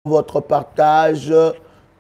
votre partage.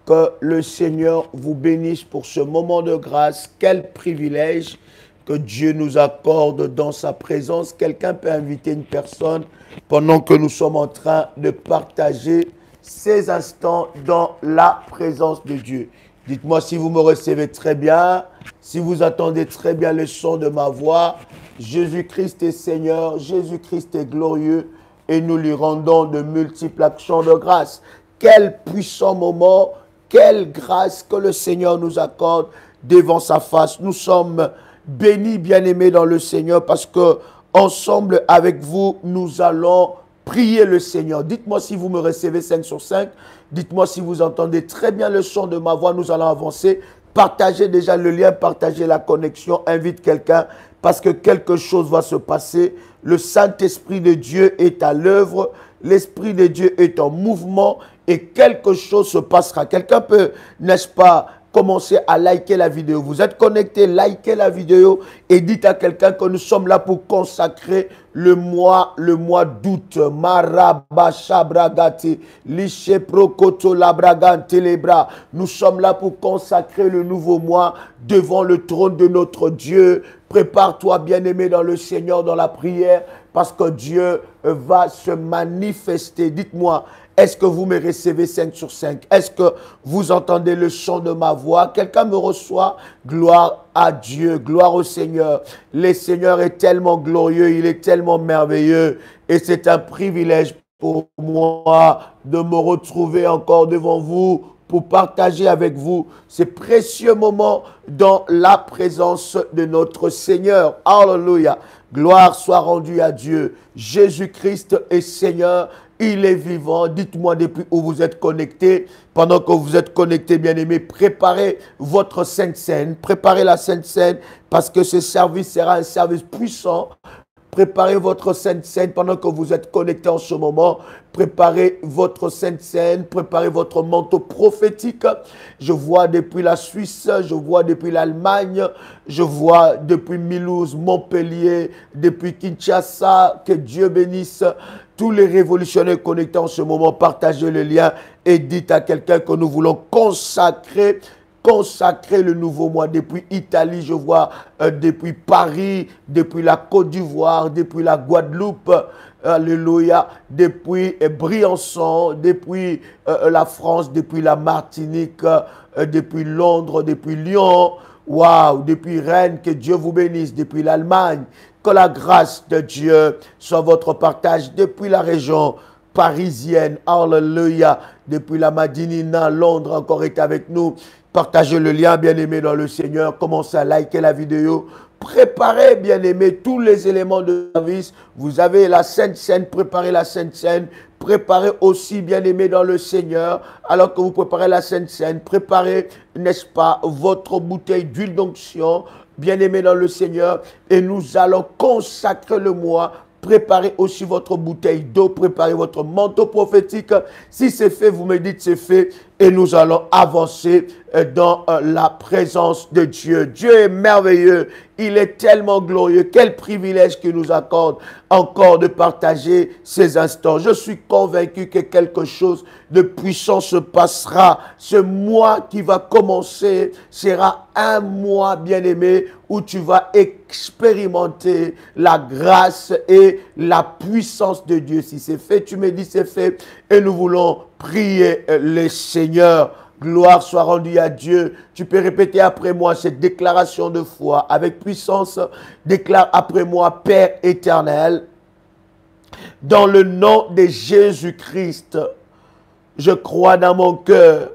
Que le Seigneur vous bénisse pour ce moment de grâce. Quel privilège que Dieu nous accorde dans sa présence. Quelqu'un peut inviter une personne pendant que nous sommes en train de partager ces instants dans la présence de Dieu. Dites-moi si vous me recevez très bien, si vous attendez très bien le son de ma voix. Jésus-Christ est Seigneur, Jésus-Christ est glorieux et nous lui rendons de multiples actions de grâce. Quel puissant moment, quelle grâce que le Seigneur nous accorde devant sa face. Nous sommes bénis, bien-aimés dans le Seigneur, parce que ensemble avec vous, nous allons prier le Seigneur. Dites-moi si vous me recevez 5 sur 5. Dites-moi si vous entendez très bien le son de ma voix. Nous allons avancer. Partagez déjà le lien, partagez la connexion, invite quelqu'un parce que quelque chose va se passer. Le Saint-Esprit de Dieu est à l'œuvre. L'Esprit de Dieu est en mouvement et quelque chose se passera. Quelqu'un peut, n'est-ce pas, commencer à liker la vidéo. Vous êtes connecté, likez la vidéo et dites à quelqu'un que nous sommes là pour consacrer le mois d'août. Marabashabragati, Licheprokoto Labragante Lebra. Nous sommes là pour consacrer le nouveau mois devant le trône de notre Dieu. Prépare-toi, bien-aimé dans le Seigneur, dans la prière, parce que Dieu va se manifester. Dites-moi, est-ce que vous me recevez 5 sur 5? Est-ce que vous entendez le son de ma voix? Quelqu'un me reçoit? Gloire à Dieu, gloire au Seigneur. Le Seigneur est tellement glorieux, il est tellement merveilleux. Et c'est un privilège pour moi de me retrouver encore devant vous pour partager avec vous ces précieux moments dans la présence de notre Seigneur. Alléluia. Gloire soit rendue à Dieu. Jésus-Christ est Seigneur. Il est vivant. Dites-moi depuis où vous êtes connectés. Pendant que vous êtes connectés, bien-aimés, préparez votre Sainte Seine. Préparez la Sainte Seine parce que ce service sera un service puissant. Préparez votre Sainte Seine pendant que vous êtes connectés en ce moment. Préparez votre Sainte Seine, préparez votre manteau prophétique. Je vois depuis la Suisse, je vois depuis l'Allemagne, je vois depuis Mulhouse, Montpellier, depuis Kinshasa. Que Dieu bénisse tous les révolutionnaires connectés en ce moment. Partagez le lien et dites à quelqu'un que nous voulons consacrer le nouveau mois. Depuis Italie, je vois depuis Paris, depuis la Côte d'Ivoire, depuis la Guadeloupe, alléluia, depuis Briançon, depuis la France, depuis la Martinique, depuis Londres, depuis Lyon, waouh, depuis Rennes, que Dieu vous bénisse, depuis l'Allemagne, que la grâce de Dieu soit votre partage, depuis la région parisienne, alléluia, depuis la Madinina, Londres encore est avec nous. Partagez le lien, bien-aimé dans le Seigneur. Commencez à liker la vidéo. Préparez, bien-aimé, tous les éléments de service. Vous avez la Sainte Seine, préparez la Sainte Seine. Préparez aussi, bien-aimé dans le Seigneur, alors que vous préparez la Sainte Seine, préparez, n'est-ce pas, votre bouteille d'huile d'onction, bien-aimé dans le Seigneur. Et nous allons consacrer le mois. Préparez aussi votre bouteille d'eau, préparez votre manteau prophétique. Si c'est fait, vous me dites c'est fait et nous allons avancer dans la présence de Dieu. Dieu est merveilleux, il est tellement glorieux. Quel privilège qu'il nous accorde encore de partager ces instants. Je suis convaincu que quelque chose de puissant se passera. Ce mois qui va commencer sera un mois, bien-aimé, où tu vas expérimenter la grâce et la puissance de Dieu. Si c'est fait, tu me dis c'est fait. Et nous voulons prier le Seigneur. Gloire soit rendue à Dieu. Tu peux répéter après moi cette déclaration de foi avec puissance. Déclare après moi, Père éternel, dans le nom de Jésus-Christ, je crois dans mon cœur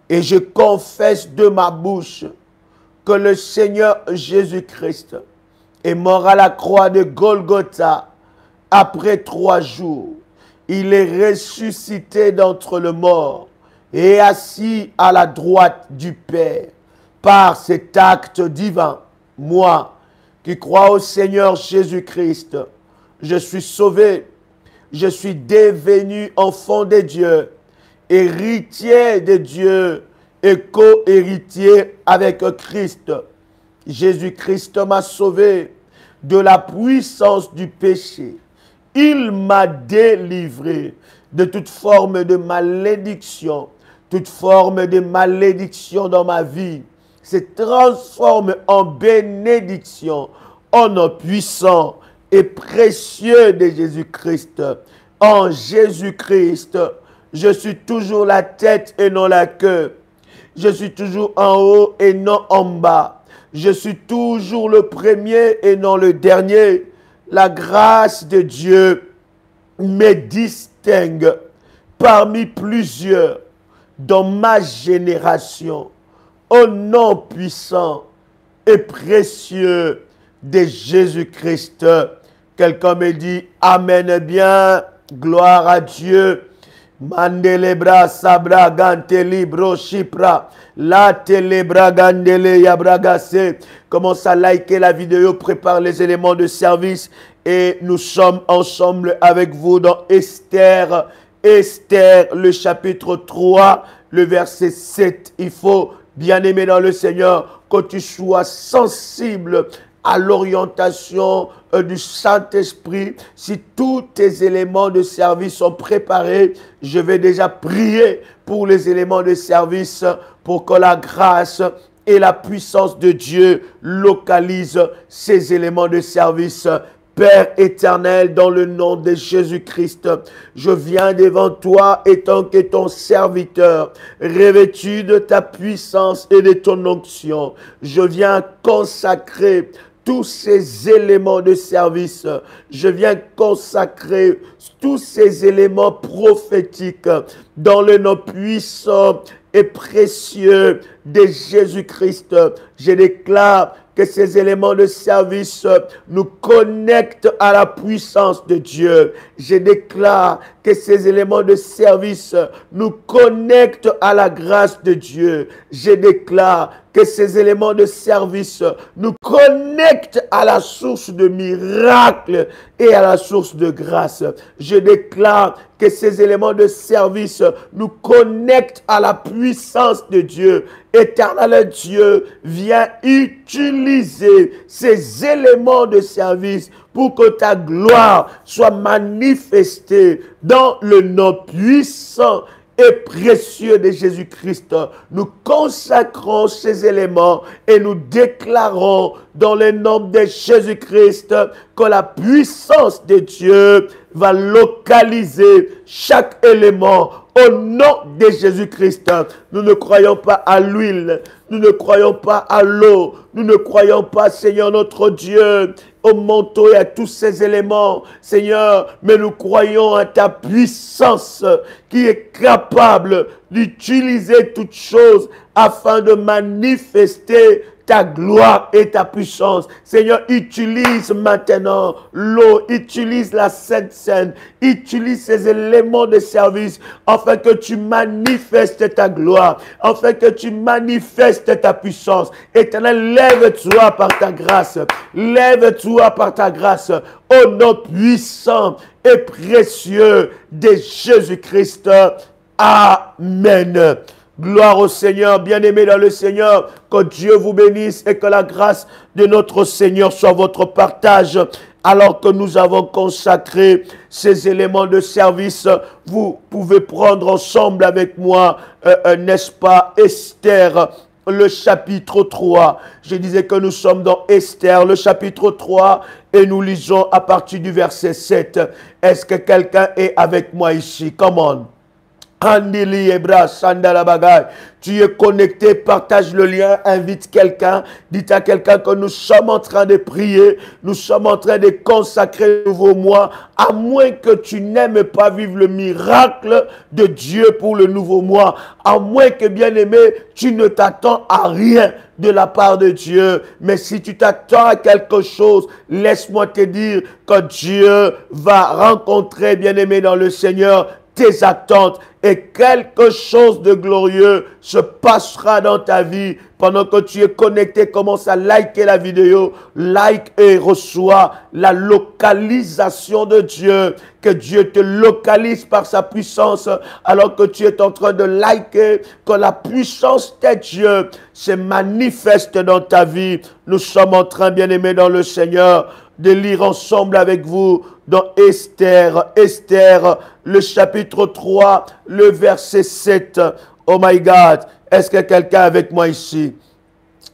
et je confesse de ma bouche que le Seigneur Jésus-Christ est mort à la croix de Golgotha après 3 jours. Il est ressuscité d'entre les morts et assis à la droite du Père. Par cet acte divin, moi qui crois au Seigneur Jésus-Christ, je suis sauvé, je suis devenu enfant de Dieu, héritier de Dieu et co-héritier avec Christ. Jésus-Christ m'a sauvé de la puissance du péché. Il m'a délivré de toute forme de malédiction. Toute forme de malédiction dans ma vie se transforme en bénédiction, au nom puissant et précieux de Jésus-Christ. En Jésus-Christ, je suis toujours la tête et non la queue. Je suis toujours en haut et non en bas. Je suis toujours le premier et non le dernier. La grâce de Dieu me distingue parmi plusieurs dans ma génération. Au nom puissant et précieux de Jésus-Christ. Quelqu'un me dit Amen bien, gloire à Dieu. Mandelebra sabra gante libro shipra la telebra gandele yabragase. Commence à liker la vidéo, prépare les éléments de service et nous sommes ensemble avec vous dans Esther. Esther, le chapitre 3, le verset 7. Il faut, bien-aimé dans le Seigneur, que tu sois sensible à l'orientation du Saint-Esprit. Si tous tes éléments de service sont préparés, je vais déjà prier pour les éléments de service pour que la grâce et la puissance de Dieu localisent ces éléments de service. Père éternel, dans le nom de Jésus-Christ, je viens devant toi étant que ton serviteur, revêtu de ta puissance et de ton onction. Je viens consacrer tous ces éléments de service. Je viens consacrer tous ces éléments prophétiques dans le nom puissant et précieux de Jésus-Christ. Je déclare que ces éléments de service nous connectent à la puissance de Dieu. Je déclare que ces éléments de service nous connectent à la grâce de Dieu. Je déclare que ces éléments de service nous connectent à la source de miracles et à la source de grâce. Je déclare que ces éléments de service nous connectent à la puissance de Dieu. Éternel Dieu, viens utiliser ces éléments de service pour que ta gloire soit manifestée dans le nom puissant et précieux de Jésus-Christ. Nous consacrons ces éléments et nous déclarons dans le nom de Jésus-Christ que la puissance de Dieu va localiser chaque élément au nom de Jésus-Christ. Nous ne croyons pas à l'huile, nous ne croyons pas à l'eau, nous ne croyons pas, Seigneur notre Dieu, au manteau et à tous ces éléments, Seigneur, mais nous croyons à ta puissance qui est capable d'utiliser toutes choses afin de manifester ta gloire et ta puissance. Seigneur, utilise maintenant l'eau, utilise la Sainte Seine, utilise ces éléments de service afin que tu manifestes ta gloire, afin que tu manifestes ta puissance. Éternel, lève-toi par ta grâce, lève-toi par ta grâce, au nom puissant et précieux de Jésus-Christ. Amen. Gloire au Seigneur, bien-aimés dans le Seigneur, que Dieu vous bénisse et que la grâce de notre Seigneur soit votre partage. Alors que nous avons consacré ces éléments de service, vous pouvez prendre ensemble avec moi, n'est-ce pas, Esther, le chapitre 3. Je disais que nous sommes dans Esther, le chapitre 3, et nous lisons à partir du verset 7. Est-ce que quelqu'un est avec moi ici? Come on. Andili Ebra Sandalabagay. Tu es connecté, partage le lien, invite quelqu'un, dites à quelqu'un que nous sommes en train de prier, nous sommes en train de consacrer le nouveau mois, à moins que tu n'aimes pas vivre le miracle de Dieu pour le nouveau mois, à moins que, bien-aimé, tu ne t'attends à rien de la part de Dieu. Mais si tu t'attends à quelque chose, laisse-moi te dire que Dieu va rencontrer, bien-aimé dans le Seigneur, tes attentes et quelque chose de glorieux se passera dans ta vie. Pendant que tu es connecté, commence à liker la vidéo, like et reçois la localisation de Dieu. Que Dieu te localise par sa puissance alors que tu es en train de liker, que la puissance de Dieu se manifeste dans ta vie. Nous sommes en train, bien-aimés dans le Seigneur, de lire ensemble avec vous dans Esther, le chapitre 3, le verset 7. Oh my God, est-ce que quelqu'un est avec moi ici?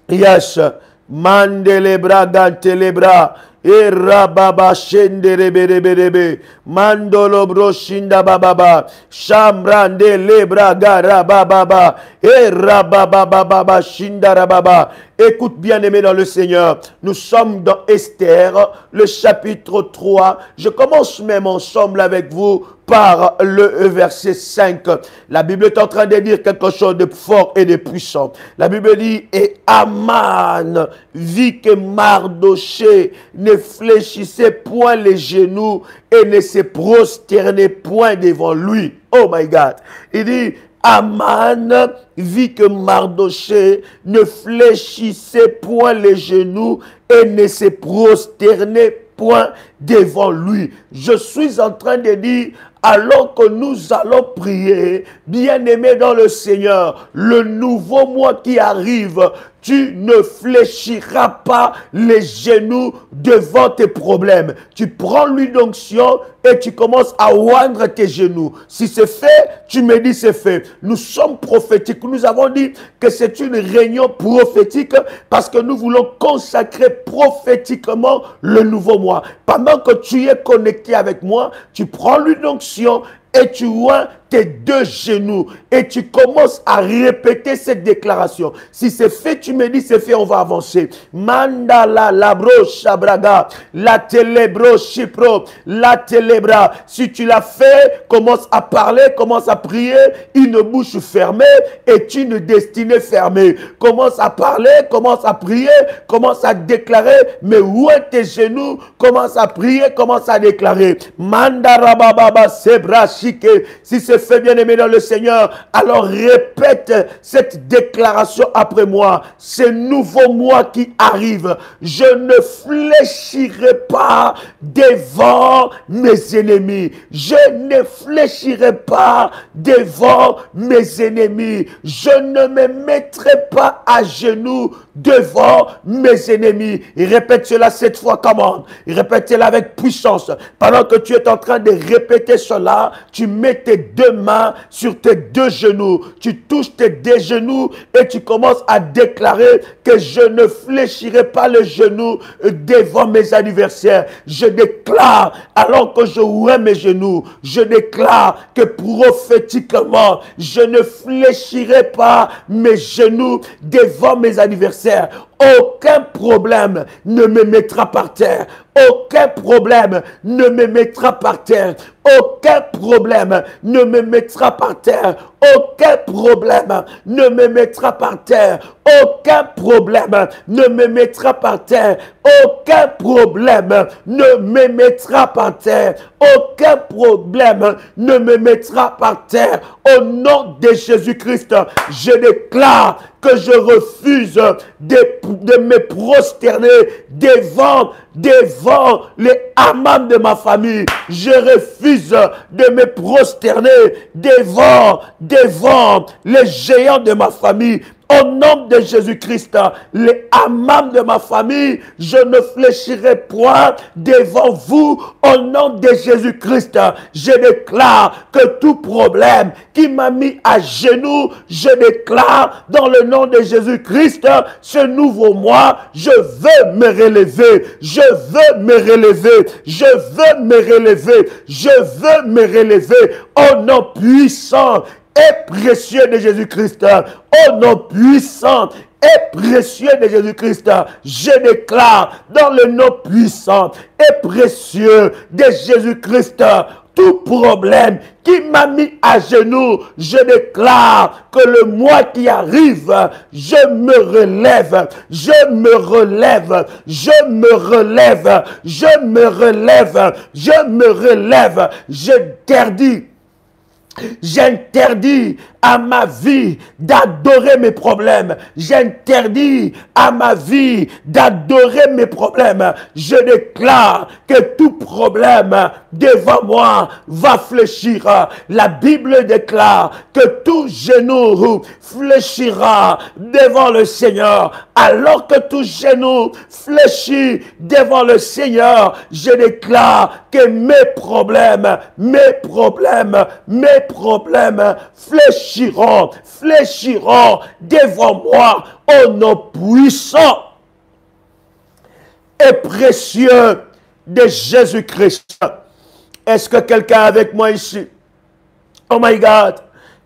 Yes. Mandelebra gantelebra. E rababa shendereberebe. Mandolo broshinda bababa. Chambrande lebra garababa. E rababa shinda rababa. Écoute bien aimé dans le Seigneur, nous sommes dans Esther, le chapitre 3. Je commence même ensemble avec vous par le verset 5. La Bible est en train de dire quelque chose de fort et de puissant. La Bible dit, et Aman vit que Mardoché ne fléchissait point les genoux et ne se prosternait point devant lui. Oh my God. Il dit, Aman vit que Mardoché ne fléchissait point les genoux et ne se prosternait point devant lui. Je suis en train de dire, alors que nous allons prier, bien-aimés dans le Seigneur, le nouveau mois qui arrive, tu ne fléchiras pas les genoux devant tes problèmes. Tu prends l'huile d'onction et tu commences à oindre tes genoux. Si c'est fait, tu me dis c'est fait. Nous sommes prophétiques. Nous avons dit que c'est une réunion prophétique parce que nous voulons consacrer prophétiquement le nouveau mois. Pendant que tu es connecté avec moi, tu prends l'huile d'onction et tu oins tes deux genoux et tu commences à répéter cette déclaration. Si c'est fait, tu me dis c'est fait, on va avancer. Mandala labro shabraga, la telebro shipro, la telebra. Si tu l'as fait, commence à parler, commence à prier, une bouche fermée et une destinée fermée. Commence à parler, commence à prier, commence à déclarer, mais où est tes genoux? Commence à prier, commence à déclarer. Mandarababa sebra shike. Si c'est fait, bien-aimé dans le Seigneur, alors répète cette déclaration après moi. Ce nouveau mois qui arrive, je ne fléchirai pas devant mes ennemis. Je ne fléchirai pas devant mes ennemis. Je ne me mettrai pas à genoux devant mes ennemis. Et répète cela 7 fois, commande. Répète cela avec puissance. Pendant que tu es en train de répéter cela, tu mets tes deux mains sur tes deux genoux. Tu touches tes deux genoux et tu commences à déclarer que je ne fléchirai pas le genou devant mes adversaires. Je déclare, alors que je ouvre mes genoux, je déclare que prophétiquement, je ne fléchirai pas mes genoux devant mes adversaires. Aucun problème ne me mettra par terre. Aucun problème ne me mettra par terre. Aucun problème ne me mettra par terre. Aucun problème ne me mettra par terre. Aucun problème ne me mettra par terre. Aucun problème ne me mettra par terre. Aucun problème ne me mettra par terre. Au nom de Jésus-Christ, je déclare que je refuse de me prosterner devant les Haman de ma famille. Je refuse de me prosterner devant les géants de ma famille. Au nom de Jésus-Christ, les Haman de ma famille, je ne fléchirai point devant vous. Au nom de Jésus-Christ, je déclare que tout problème qui m'a mis à genoux, je déclare dans le nom de Jésus-Christ, ce nouveau mois, je veux me relever. Je veux me relever. Je veux me relever. Je veux me relever. Au nom puissant et précieux de Jésus-Christ, au nom puissant et précieux de Jésus-Christ, je déclare dans le nom puissant et précieux de Jésus-Christ, tout problème qui m'a mis à genoux, je déclare que le mois qui arrive, je me relève, je me relève, je me relève, je me relève, je me relève, je t'interdis J'interdis à ma vie d'adorer mes problèmes. J'interdis à ma vie d'adorer mes problèmes. Je déclare que tout problème devant moi va fléchir. La Bible déclare que tout genou fléchira devant le Seigneur. Alors que tout genou fléchit devant le Seigneur, je déclare que mes problèmes fléchiront devant moi au nom puissant et précieux de Jésus-Christ. Est-ce que quelqu'un est avec moi ici? Oh my God!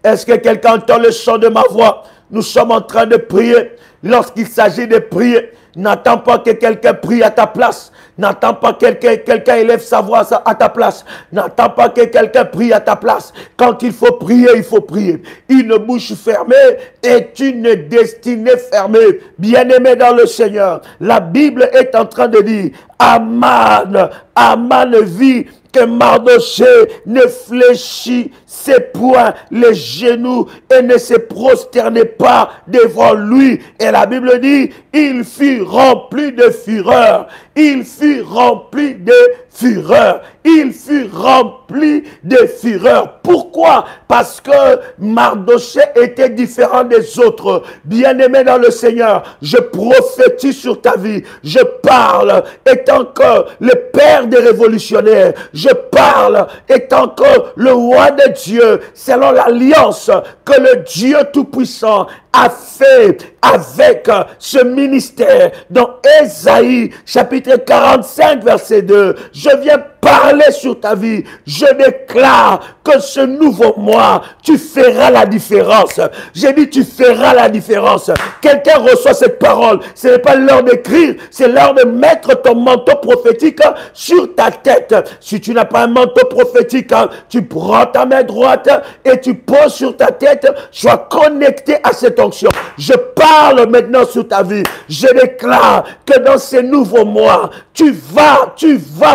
Est-ce que quelqu'un entend le son de ma voix? Nous sommes en train de prier. Lorsqu'il s'agit de prier, n'attends pas que quelqu'un prie à ta place. N'attends pas que quelqu'un élève sa voix à ta place. N'attends pas que quelqu'un prie à ta place. Quand il faut prier, il faut prier. Une bouche fermée est une destinée fermée. Bien-aimé dans le Seigneur, la Bible est en train de dire, Aman vit que Mardoché ne fléchissait point les genoux et ne se prosternait pas devant lui. Et la Bible dit, il fut rempli de fureur. Il fut rempli de fureur. Il fut rempli de fureur. Pourquoi? Parce que Mardoché était différent des autres. Bien-aimé dans le Seigneur, je prophétise sur ta vie. Je parle étant que le père des révolutionnaires. Je parle étant que le roi de Dieu, selon l'alliance que le Dieu Tout-Puissant a fait avec ce ministère. Dans Ésaïe, chapitre 45, verset 2, je viens parler sur ta vie. Je déclare que ce nouveau mois, tu feras la différence. J'ai dit, tu feras la différence. Quelqu'un reçoit cette parole. Ce n'est pas l'heure d'écrire, c'est l'heure de mettre ton manteau prophétique sur ta tête. Si tu n'as pas un manteau prophétique, tu prends ta main droite et tu poses sur ta tête. Sois connecté à cette onction. Je parle maintenant sur ta vie. Je déclare que dans ces nouveaux mois, tu vas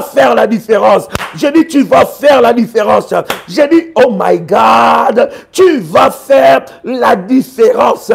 faire la différence. Je dis, tu vas faire la différence. J'ai dit, oh my God, tu vas faire la différence.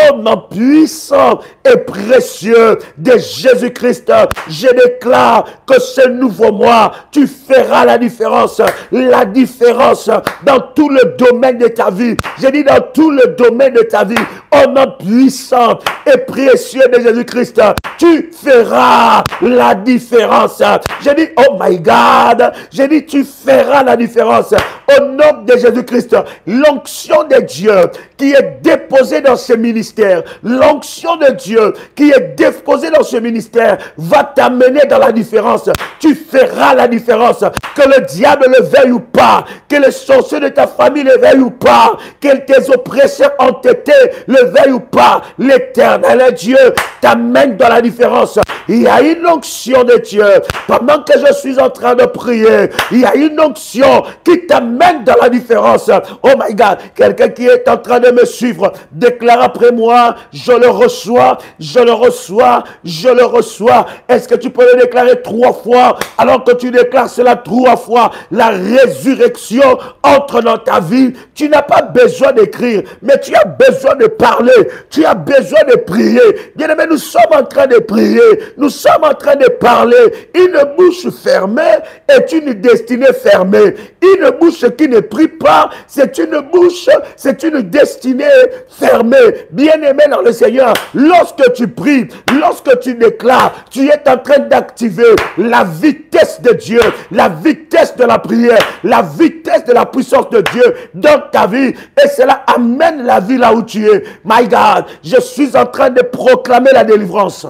Au nom puissant et précieux de Jésus-Christ, je déclare que ce nouveau mois, tu feras la différence. La différence dans tout le domaine de ta vie. J'ai dit, dans tout le domaine de ta vie. Au nom puissant et précieux de Jésus-Christ, tu feras la différence. J'ai dit, oh my God, j'ai dit, tu feras la différence. Au nom de Jésus-Christ, l'onction de Dieu qui est déposée dans ce ministère, l'onction de Dieu qui est déposée dans ce ministère va t'amener dans la différence. Tu feras la différence. Que le diable le veuille ou pas, que les sorciers de ta famille le veuillent ou pas, que tes oppresseurs entêtés le veuillent ou pas, l'Éternel Dieu t'amène dans la différence. Il y a une onction de Dieu. Pendant que je suis en train de prier, il y a une onction qui t'amène dans la différence. Oh my God, quelqu'un qui est en train de me suivre, déclare après moi, je le reçois, je le reçois, je le reçois. Est-ce que tu peux le déclarer 3 fois? Alors que tu déclares cela 3 fois, la résurrection entre dans ta vie. Tu n'as pas besoin d'écrire, mais tu as besoin de parler. Tu as besoin de prier. Bien-aimé, nous sommes en train de prier. Nous sommes en train de parler. Une bouche fermée est une destinée fermée. Une bouche qui ne prie pas, c'est une bouche, c'est une destinée fermée. Bien-aimé dans le Seigneur, lorsque tu pries, lorsque tu déclares, tu es en train d'activer la vitesse de Dieu, la vitesse de la prière, la vitesse de la puissance de Dieu dans ta vie. Et cela amène la vie là où tu es. My God, je suis en train de proclamer la délivrance.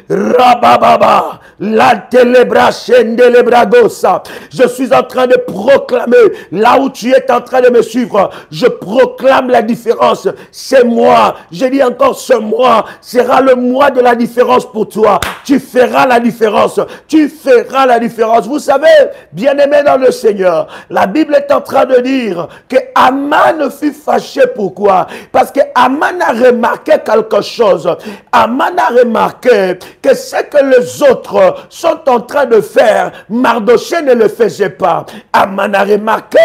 Rabababa, la telebra chendelebragosa. Je suis en train de proclamer, là où tu es en train de me suivre, je proclame la différence. C'est moi, je dis encore, ce mois sera le mois de la différence pour toi. Tu feras la différence, tu feras la différence. Vous savez, bien-aimé dans le Seigneur, la Bible est en train de dire que Aman fut fâché. Pourquoi? Parce que Aman a remarqué quelque chose. Aman a remarqué remarqué que ce que les autres sont en train de faire, Mardochée ne le faisait pas. Aman a remarqué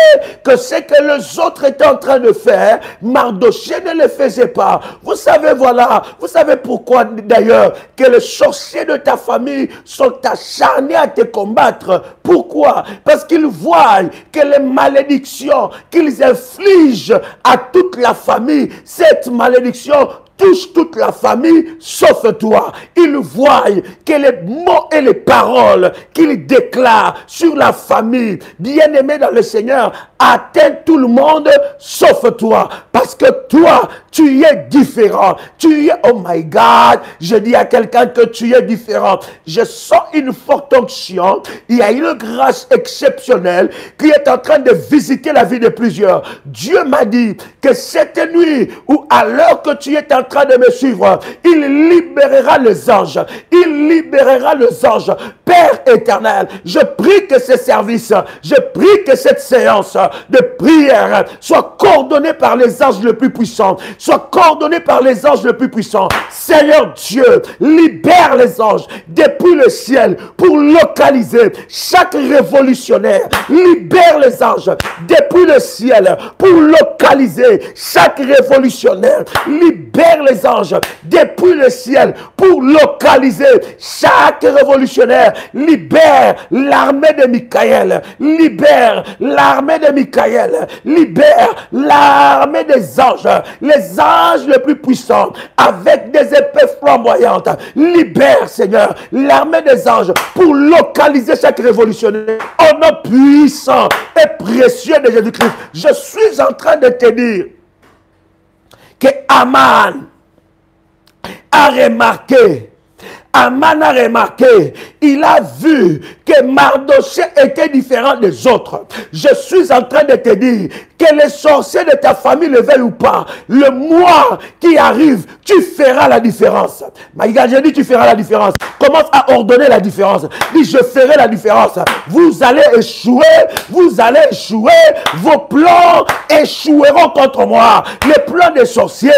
que ce que les autres étaient en train de faire, Mardochée ne le faisait pas. Vous savez, voilà, vous savez pourquoi d'ailleurs que les sorciers de ta famille sont acharnés à te combattre. Pourquoi? Parce qu'ils voient que les malédictions qu'ils infligent à toute la famille, cette malédiction touche toute la famille, sauf toi. Ils voient que les mots et les paroles qu'ils déclarent sur la famille, bien-aimés dans le Seigneur, atteignent tout le monde, sauf toi. Parce que toi, tu es différent. Tu es, oh my God, je dis à quelqu'un que tu es différent. Je sens une forte onction. Il y a une grâce exceptionnelle qui est en train de visiter la vie de plusieurs. Dieu m'a dit que cette nuit, ou à l'heure que tu es en train de me suivre, il libérera les anges. Il libérera les anges. Père éternel, je prie que ce service, je prie que cette séance de prière soit coordonnée par les anges les plus puissants, soit coordonnée par les anges les plus puissants. Seigneur Dieu, libère les anges depuis le ciel pour localiser chaque révolutionnaire. Libère les anges depuis le ciel pour localiser chaque révolutionnaire. Libère les anges depuis le ciel pour localiser chaque révolutionnaire. Libère l'armée de Michael. Libère l'armée de Michael. Libère l'armée des anges. Les anges les plus puissants avec des épées flamboyantes. Libère, Seigneur, l'armée des anges pour localiser chaque révolutionnaire. Au nom puissant et précieux de Jésus-Christ, je suis en train de te dire que Aman a remarqué, il a vu que Mardochée était différent des autres. Je suis en train de te dire que les sorciers de ta famille le veulent ou pas, le mois qui arrive, tu feras la différence. Maïga, j'ai dit tu feras la différence. Commence à ordonner la différence. Dis je ferai la différence. Vous allez échouer, vos plans échoueront contre moi. Les plans des sorciers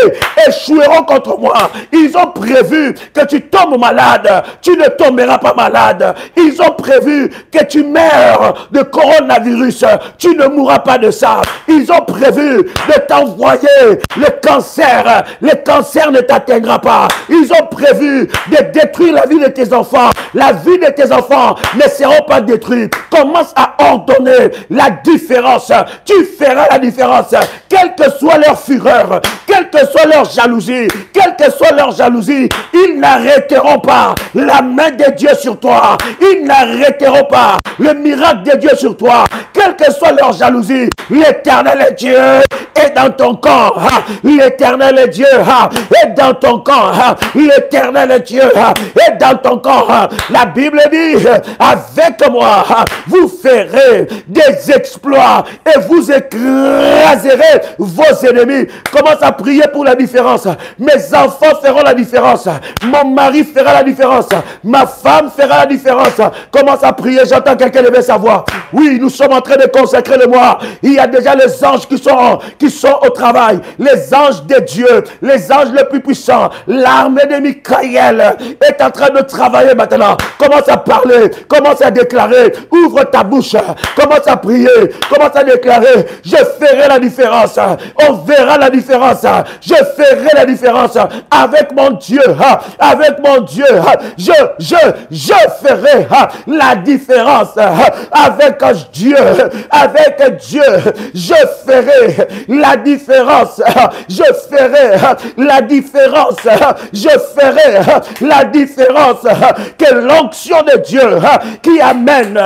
échoueront contre moi. Ils ont prévu que tu tombes malade, tu ne tomberas pas malade. Ils ont prévu que tu meurs de coronavirus, tu ne mourras pas de ça. Ils ont prévu de t'envoyer le cancer ne t'atteindra pas. Ils ont prévu de détruire la vie de tes enfants. La vie de tes enfants ne sera pas détruite. Commence à ordonner la différence. Tu feras la différence. Quelle que soit leur fureur, quelle que soit leur jalousie, ils n'arrêteront pas la main de Dieu sur toi. Ils n'arrêteront pas le miracle de Dieu sur toi. Quelle que soit leur jalousie, l'Éternel est Dieu est dans ton camp. L'Éternel est Dieu est dans ton camp. L'Éternel est Dieu est dans ton camp. La Bible dit, avec moi, vous ferez des exploits et vous écraserez vos ennemis. Commence à prier pour la différence. Mes enfants feront la différence. Mon mari fera la différence. Ma femme fera la différence. Commence à prier. J'entends quelqu'un lever sa voix. Oui, nous sommes en train de consacrer le mois. Il y a déjà les anges qui sont au travail. Les anges de Dieu. Les anges les plus puissants. L'armée de Michael est en train de travailler maintenant. Commence à parler. Commence à déclarer. Ouvre ta bouche. Commence à prier. Commence à déclarer. Je ferai la différence. On verra la différence. Je ferai la différence. Avec mon Dieu. Avec mon Dieu. Je ferai la différence. Avec Dieu. Avec Dieu. Je ferai la différence. Je ferai la différence. Je ferai la différence. Que l'onction de Dieu qui amène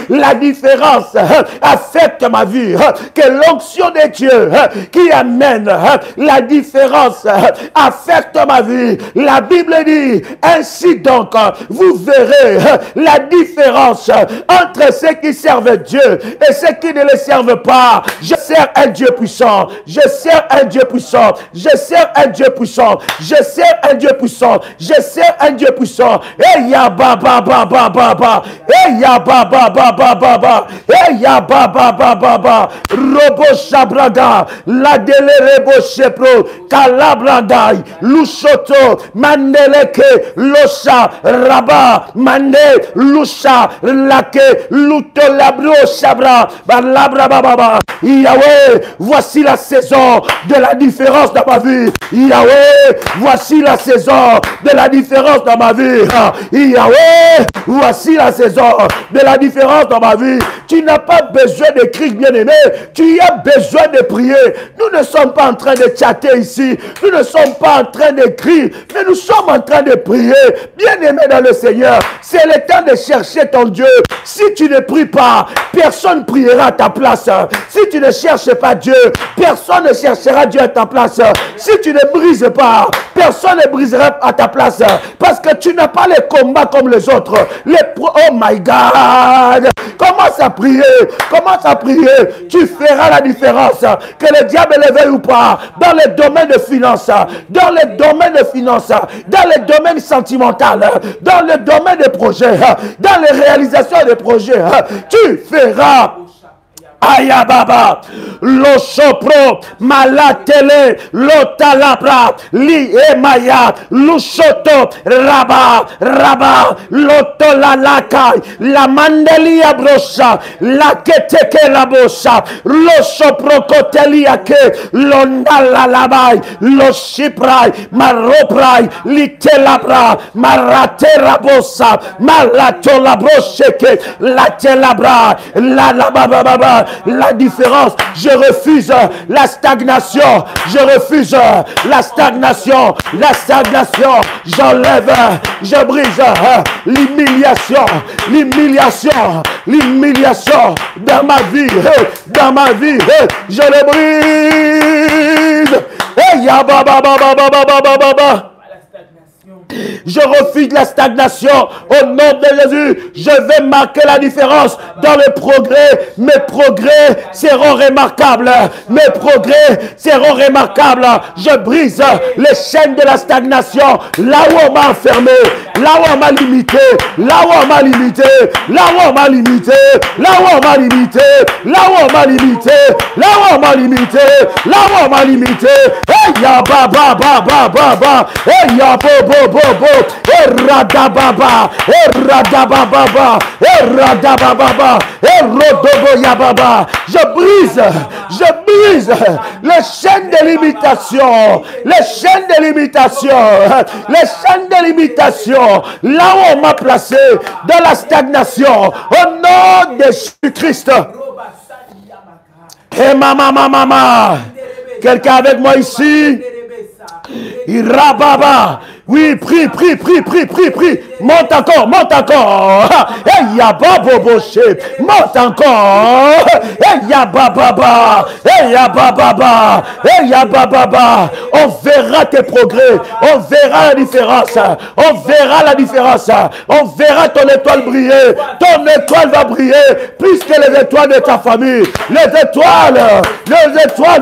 la différence affecte ma vie. Que l'onction de Dieu qui amène la différence affecte ma vie. La Bible dit, ainsi donc, vous verrez la différence entre ceux qui servent Dieu et ceux qui ne le servent pas. Je sers un Dieu puissant. Je sers un Dieu puissant. Je sers un Dieu puissant. Je sers un Dieu puissant. Je sers un Dieu puissant. Et ya ba ba ba ba ba ba. Et ya ba ba ba ba ba ba. Et ya ba ba ba ba ba. Robo shabraga. La dele rebo pro, Calabrandai, Lushoto, Mandeleke, Losa, Rabat, Mande, Lusa, Lake, Lutolabro, Sabra, Balabra, Baba. Yahweh, voici la saison de la différence dans ma vie. Yahweh, voici la saison de la différence dans ma vie. Yahweh, voici la saison de la différence dans ma vie. Tu n'as pas besoin d'écrire, bien-aimé. Tu as besoin de prier. Nous ne sommes pas en train de chatter ici. Nous ne sommes pas en train d'écrire, mais nous sommes en train de prier. Bien-aimé dans le Seigneur, c'est le temps de chercher ton Dieu. Si tu ne pries pas, personne ne priera à ta place. Si tu ne cherches pas Dieu, personne ne cherchera Dieu à ta place. Si tu ne brises pas, personne ne brisera à ta place. Parce que tu n'as pas les combats comme les autres. Oh my God! Commence à prier. Commence à prier. Tu feras la différence. Que le diable le veuille ou pas. Dans les domaines de finances. Dans les domaines de finances. Dans les domaines sentimentaux. Dans le domaine des projets. Dans les réalisations des projets. Tu feras. Ayababa, lo sopro, malatele, lo talabra, li emaya, lo soto, raba, lo tolalakai, la mandelia brosa, la keteke la bosa, lo sopro koteliake, lo nalalabai, lo siprai, maroprai, li telabra, maratera bosa, malatola broseke, la telabra, la labababa. La différence, je refuse la stagnation, je refuse la stagnation, j'enlève, je brise l'humiliation dans ma vie, je le brise. Hey, ya ba ba ba ba ba ba ba ba ba. Je refuse la stagnation au nom de Jésus. Je vais marquer la différence dans le progrès. Mes progrès seront remarquables. Mes progrès seront remarquables. Je brise les chaînes de la stagnation. Là où on m'a enfermé, là où on m'a limité, là où on m'a limité, là où on m'a limité, là où on m'a limité, là où on m'a limité, là où on m'a limité, là où on m'a limité. Hey ya ba ba ba ba ba ba. Hey ya bo bo bo bo. Eradababa, eradababa, eradababa, erodobo yababa. Je brise les chaînes de limitation, les chaînes de limitation, les chaînes de limitation. Là où on m'a placé dans la stagnation, au nom de Jésus-Christ. Et mama, quelqu'un avec moi ici? Irababa. Oui, prie. Monte encore. Hey, yaba boboche. Monte encore. Hey, yaba baba. Hey, yaba baba. Hey, yaba baba. On verra tes progrès. On verra la différence. On verra la différence. On verra ton étoile briller. Ton étoile va briller plus que les étoiles de ta famille. Les étoiles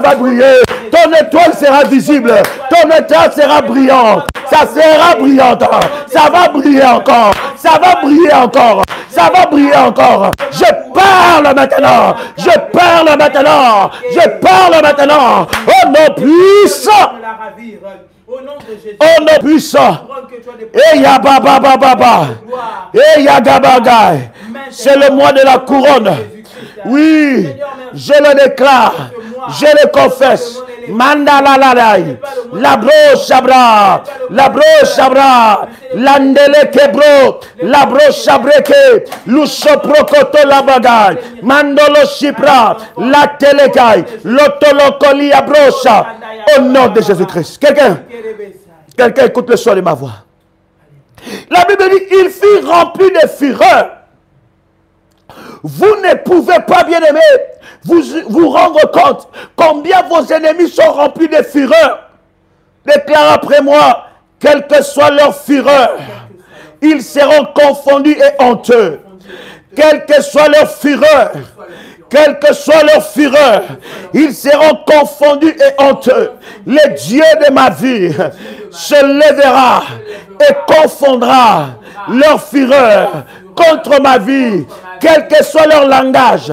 vont briller. Ton étoile sera visible. Ton étoile sera brillante. Ça sera brillante. Ça va briller encore. Ça va briller encore. Ça va briller encore. Je parle maintenant. Je parle maintenant. Je parle maintenant. Oh nom puissant. Oh nom puissant. Et ya baba baba. Et ya gabagai. C'est le mois de la couronne. Oui, je le déclare. Je le confesse. Mandalalai, la broche abra, l'andele kebro, la broche abreke, l'usoprokoto la bagaille, mandolo shipra, la telekai, l'otolokoli abrocha, au nom de Jésus-Christ. Quelqu'un écoute le son de ma voix. La Bible dit, il fut rempli de fureur. Vous ne pouvez pas, bien aimer, vous rendre compte combien vos ennemis sont remplis de fureur. Déclare après moi, quelle que soit leur fureur, ils seront confondus et honteux. Quelle que soit leur fureur, quelle que soit leur fureur, ils seront confondus et honteux. Le Dieu de ma vie se lèvera et confondra leur fureur contre ma vie quel que soit leur langage,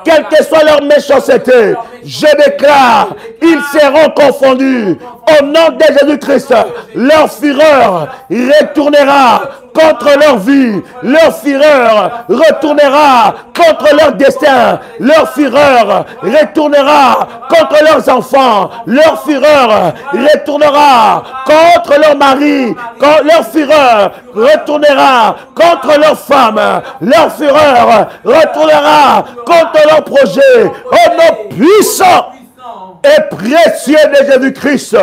quelle que soit leur méchanceté, je déclare, ils seront confondus. Au nom de Jésus-Christ, leur fureur retournera contre leur vie. Leur fureur retournera contre leur destin. Leur fureur retournera contre leurs enfants. Leur fureur retournera contre leur mari. Leur fureur retournera contre leurs femmes. Leur fureur retournera contre leurs projets. Au nom puissant et précieux de Jésus-Christ.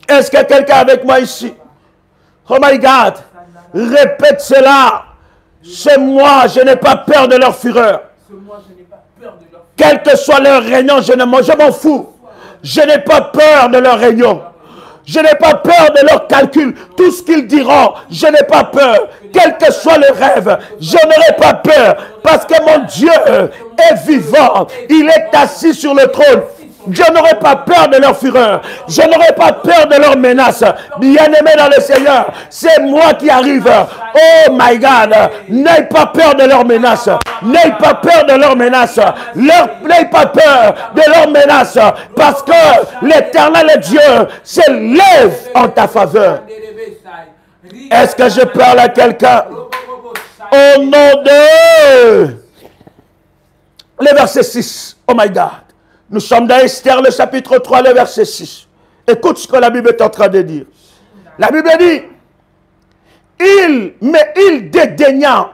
Est-ce que quelqu'un avec moi ici? Oh my God, répète cela. C'est moi, je n'ai pas peur de leur fureur. Quel que soit leur réunion, je m'en fous. Je n'ai pas peur de leur réunion. Je n'ai pas peur de leurs calculs. Tout ce qu'ils diront, je n'ai pas peur. Quel que soit le rêve, je n'aurai pas peur. Parce que mon Dieu est vivant. Il est assis sur le trône. Je n'aurai pas peur de leur fureur. Je n'aurai pas peur de leurs menaces. Bien-aimé dans le Seigneur, c'est moi qui arrive. Oh my God, n'aie pas peur de leurs menaces. N'aie pas peur de leurs menaces. N'aie pas peur de leurs menaces. Parce que l'Éternel Dieu s'élève en ta faveur. Est-ce que je parle à quelqu'un? Au nom de... Le verset 6. Oh my God. Nous sommes dans Esther, le chapitre 3, le verset 6. Écoute ce que la Bible est en train de dire. La Bible dit, il dédaigna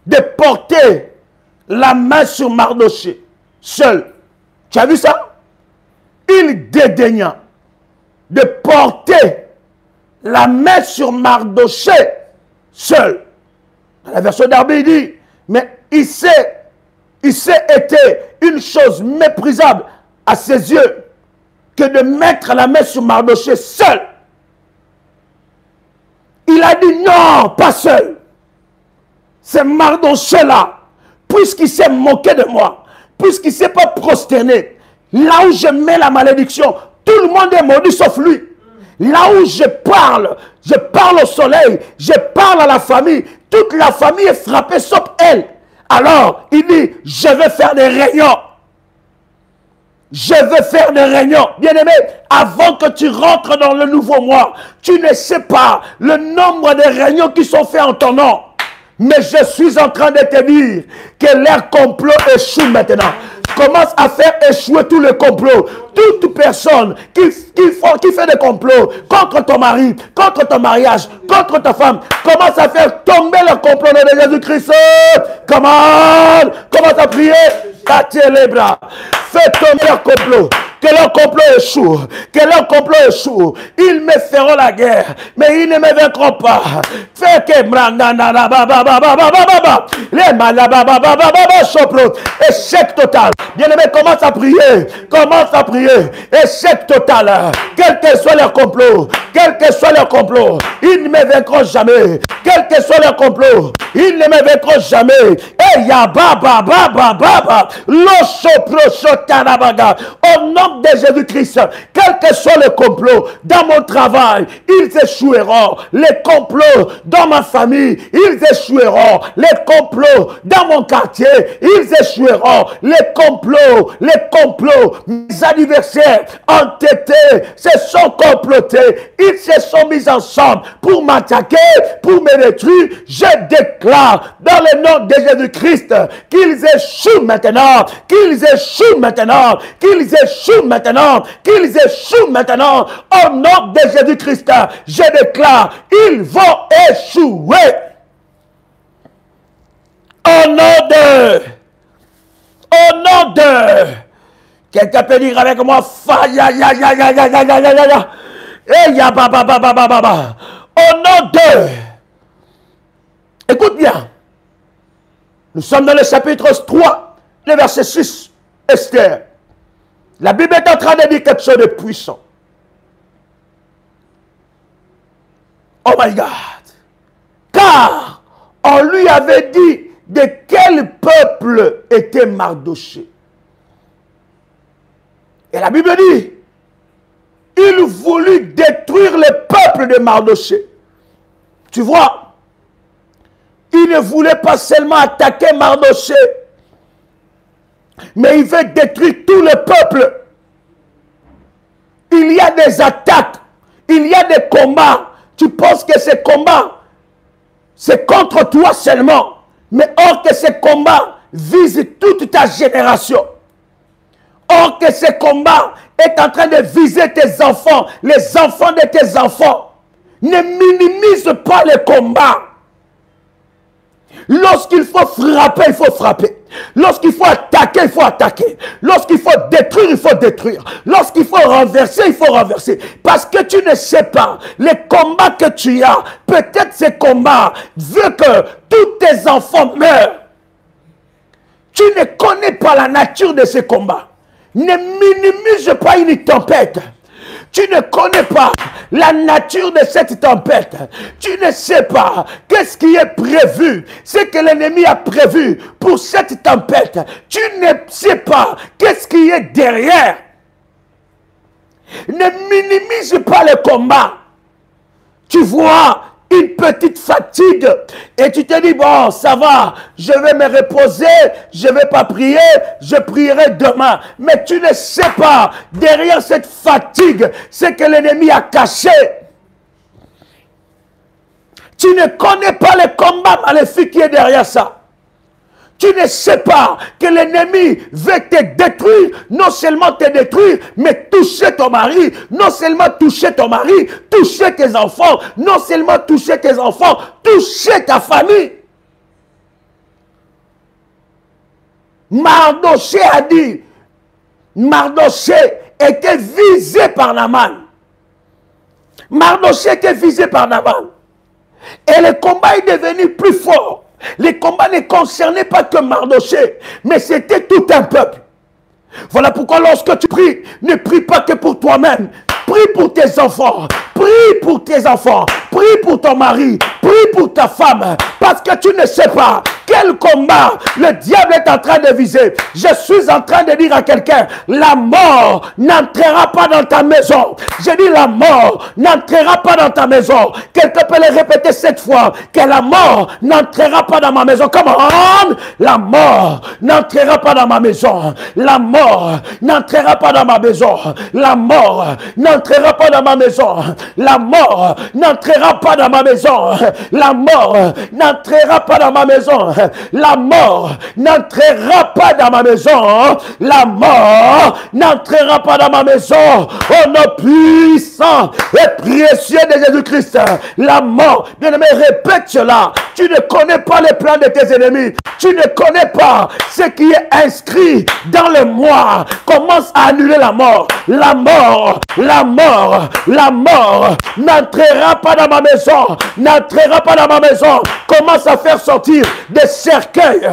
de porter la main sur Mardochée seul. Tu as vu ça? Il dédaigna de porter la main sur Mardochée seul. Dans la version d'Arbi, il dit, mais il s'est été une chose méprisable à ses yeux que de mettre la main sur Mardochée seul. Il a dit non, pas seul. C'est Mardochée là, puisqu'il s'est moqué de moi, puisqu'il ne s'est pas prosterné, là où je mets la malédiction, tout le monde est maudit sauf lui. Là où je parle au soleil, je parle à la famille, toute la famille est frappée sauf elle. Alors, il dit, je vais faire des réunions. Je veux faire des réunions. Bien-aimé, avant que tu rentres dans le nouveau mois, tu ne sais pas le nombre de réunions qui sont faites en ton nom. Mais je suis en train de te dire que leur complot échoue maintenant. Commence à faire échouer tous les complots. Toute personne qui fait des complots contre ton mari, contre ton mariage, contre ta femme, commence à faire tomber le complot de Jésus-Christ. Commence à prier. Tâtez les bras. Fais tomber leur complot. Que leur complot échoue. Que leur complot échoue. Ils me feront la guerre, mais ils ne me vaincront pas. Fais que échec total. Bien-aimé, commence à prier. Commence à prier. Échec total. Quel que soit leur complot. Quel que soit leur complot. Ils ne me vaincront jamais. Quel que soit leur complot. Ils ne me vaincront jamais. Et ya baba baba baba. Au nom de Jésus-Christ, quel que soit le complot dans mon travail, ils échoueront. Les complots dans ma famille, ils échoueront. Les complots dans mon quartier, ils échoueront. Les complots, mes adversaires entêtés se sont complotés. Ils se sont mis ensemble pour m'attaquer, pour me détruire. Je déclare dans le nom de Jésus-Christ qu'ils échouent maintenant, qu'ils échouent maintenant, qu'ils échouent maintenant, qu'ils échouent maintenant. Au nom de Jésus-Christ, je déclare, ils vont échouer. Au nom de, quelqu'un peut dire avec moi, au nom de, écoute bien, nous sommes dans le chapitre 3, le verset 6, Esther. La Bible est en train de dire quelque chose de puissant. Oh my God. Car on lui avait dit de quel peuple était Mardochée. Et la Bible dit, il voulut détruire le peuple de Mardochée. Tu vois, il Il ne voulait pas seulement attaquer Mardochée, mais il veut détruire tout le peuple. Il y a des attaques, il y a des combats. Tu penses que ces combats, c'est contre toi seulement. Mais or que ces combats visent toute ta génération. Or que ces combats est en train de viser tes enfants, les enfants de tes enfants. Ne minimise pas les combats. Lorsqu'il faut frapper, il faut frapper. Lorsqu'il faut attaquer, il faut attaquer. Lorsqu'il faut détruire, il faut détruire. Lorsqu'il faut renverser, il faut renverser. Parce que tu ne sais pas, les combats que tu as, peut-être ces combats veulent que tous tes enfants meurent. Tu ne connais pas la nature de ces combats. Ne minimise pas une tempête. Tu ne connais pas la nature de cette tempête. Tu ne sais pas qu'est-ce qui est prévu. Ce que l'ennemi a prévu pour cette tempête. Tu ne sais pas qu'est-ce qui est derrière. Ne minimise pas le combat. Tu vois une petite fatigue et tu te dis, bon, ça va, je vais me reposer, je ne vais pas prier, je prierai demain. Mais tu ne sais pas, derrière cette fatigue, ce que l'ennemi a caché. Tu ne connais pas le combat maléfique qui est derrière ça. Tu ne sais pas que l'ennemi veut te détruire, non seulement te détruire, mais toucher ton mari, non seulement toucher ton mari, toucher tes enfants, non seulement toucher tes enfants, toucher ta famille. Mardochée a dit, Mardochée était visé par Naman. Mardochée était visé par Naman. Et le combat est devenu plus fort. Les combats ne concernaient pas que Mardochée, mais c'était tout un peuple. Voilà pourquoi lorsque tu pries, ne prie pas que pour toi-même. Prie pour tes enfants. Prie pour tes enfants. Prie pour ton mari. Prie pour ta femme. Parce que tu ne sais pas quel combat le diable est en train de viser. Je suis en train de dire à quelqu'un, la mort n'entrera pas dans ta maison. J'ai dit la mort n'entrera pas dans ta maison. Quelqu'un peut le répéter 7 fois, que la mort n'entrera pas dans ma maison. Comment? La mort n'entrera pas dans ma maison. La mort n'entrera pas dans ma maison. La mort n'entrera pas dans ma maison. La mort n'entrera pas dans ma maison. La mort n'entrera pas dans ma maison. La mort n'entrera pas dans ma maison. La mort n'entrera pas dans ma maison. Au nom puissant et précieux de Jésus-Christ. La mort, bien-aimé, répète cela. Tu ne connais pas les plans de tes ennemis. Tu ne connais pas ce qui est inscrit dans le moi. Commence à annuler la mort. La mort, la mort, la mort n'entrera pas dans ma maison. N'entrera pas dans ma maison. Commence à faire sortir des cercueils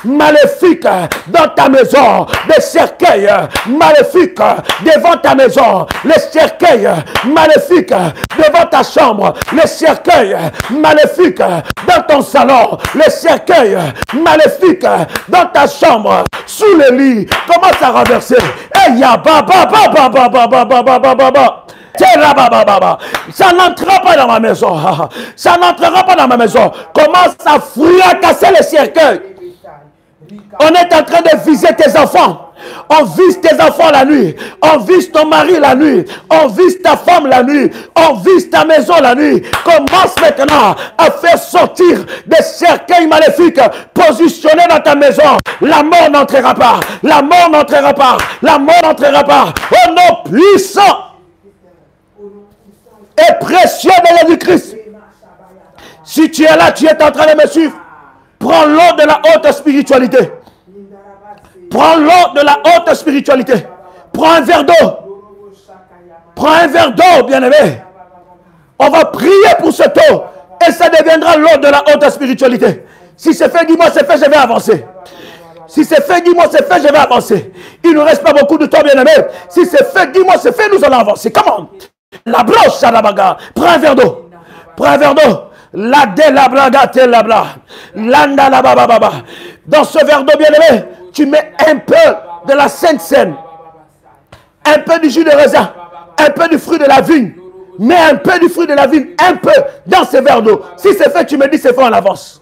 maléfiques dans ta maison. Des cercueils maléfiques devant ta maison. Les cercueils maléfiques devant ta chambre. Les cercueils maléfiques dans ton salon. Les cercueils maléfiques dans ta chambre. Sous le lit. Commence à renverser. Et ya ba ba ba ba ba ba ba ba ba ba ba ba. Ça n'entrera pas dans ma maison. Ça n'entrera pas dans ma maison. Commence à fracasser les cercueils. On est en train de viser tes enfants. On vise tes enfants la nuit. On vise ton mari la nuit. On vise ta femme la nuit. On vise ta maison la nuit. Commence maintenant à faire sortir des cercueils maléfiques positionnés dans ta maison. La mort n'entrera pas. La mort n'entrera pas. La mort n'entrera pas. Au nom puissant et précieux de Jésus-Christ. Si tu es là, tu es en train de me suivre. Prends l'eau de la haute spiritualité. Prends l'eau de la haute spiritualité. Prends un verre d'eau. Prends un verre d'eau, bien-aimé. On va prier pour cette eau. Et ça deviendra l'eau de la haute spiritualité. Si c'est fait, dis-moi, c'est fait, je vais avancer. Si c'est fait, dis-moi, c'est fait, je vais avancer. Il ne reste pas beaucoup de temps, bien-aimé. Si c'est fait, dis-moi, c'est fait, nous allons avancer. Comment? La broche à la bagarre. Prends un verre d'eau. Prends un verre d'eau. La de la blaga te la bla. Landa la baba baba. Dans ce verre d'eau, bien-aimé, tu mets un peu de la Sainte Seine. Un peu du jus de raisin. Un peu du fruit de la vigne. Mets un peu du fruit de la vigne, un peu, dans ce verre d'eau. Si c'est fait, tu me dis c'est fait en avance.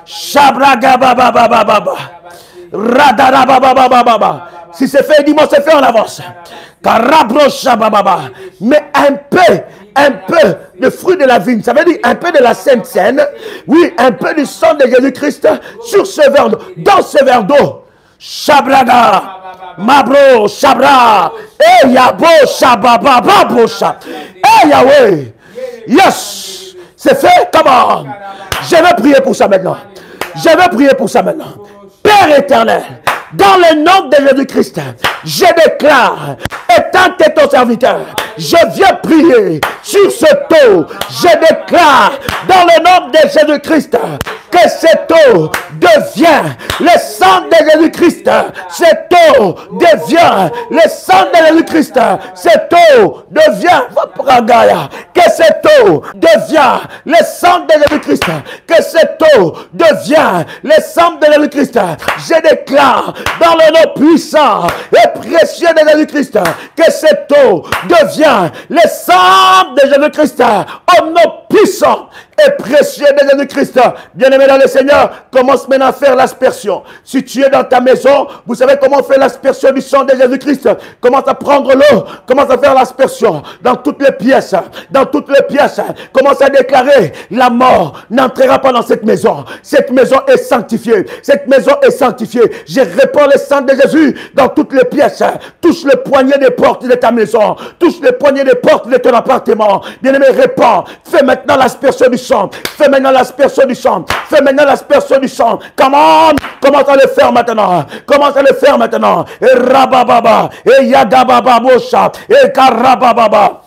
Shabragabababababa. Radarabababababa. Si c'est fait, dis-moi c'est fait en avance. Karabro-shabababa. Mais un peu de fruit de la vigne, ça veut dire un peu de la Sainte Seine, oui, un peu du sang de Jésus-Christ sur ce verre d'eau, dans ce verre d'eau. Shabraga, Mabro, Shabra, Yabo, Shababa, Babosha, Yahweh. Yes, c'est fait, comment? Je vais prier pour ça maintenant. Je vais prier pour ça maintenant. Père éternel, dans le nom de Jésus-Christ, je déclare, étant ton serviteur, je viens prier sur ce eau. Je déclare, dans le nom de Jésus-Christ, que cette eau devient le sang de Jésus-Christ. Cette eau devient le sang de Jésus-Christ. Cette eau devient, que cette eau devient le sang de Jésus-Christ. Que cette eau devient le sang de Jésus-Christ. Je déclare dans le nom puissant et précieux de Jésus-Christ que cette eau devient le sang de Jésus-Christ. Au nom puissant et précieux de Jésus-Christ. Bien-aimé dans le Seigneur, commence maintenant à faire l'aspersion. Si tu es dans ta maison, vous savez comment on fait l'aspersion du sang de Jésus-Christ. Commence à prendre l'eau, commence à faire l'aspersion dans toutes les pièces. Dans toutes les pièces. Commence à déclarer, la mort n'entrera pas dans cette maison. Cette maison est sanctifiée. Cette maison est sanctifiée. Je répands le sang de Jésus dans toutes les pièces. Touche le poignet des portes de ta maison. Touche le poignet des portes de ton appartement. Bien-aimé, répands. Fais maintenant l'aspersion du sang. Fais maintenant l'aspersion du sang. Fais maintenant l'aspersion du sang. Commence à le faire maintenant. Commence à le faire maintenant. Et rabababa. Et yagababa bosha. Et karabababa.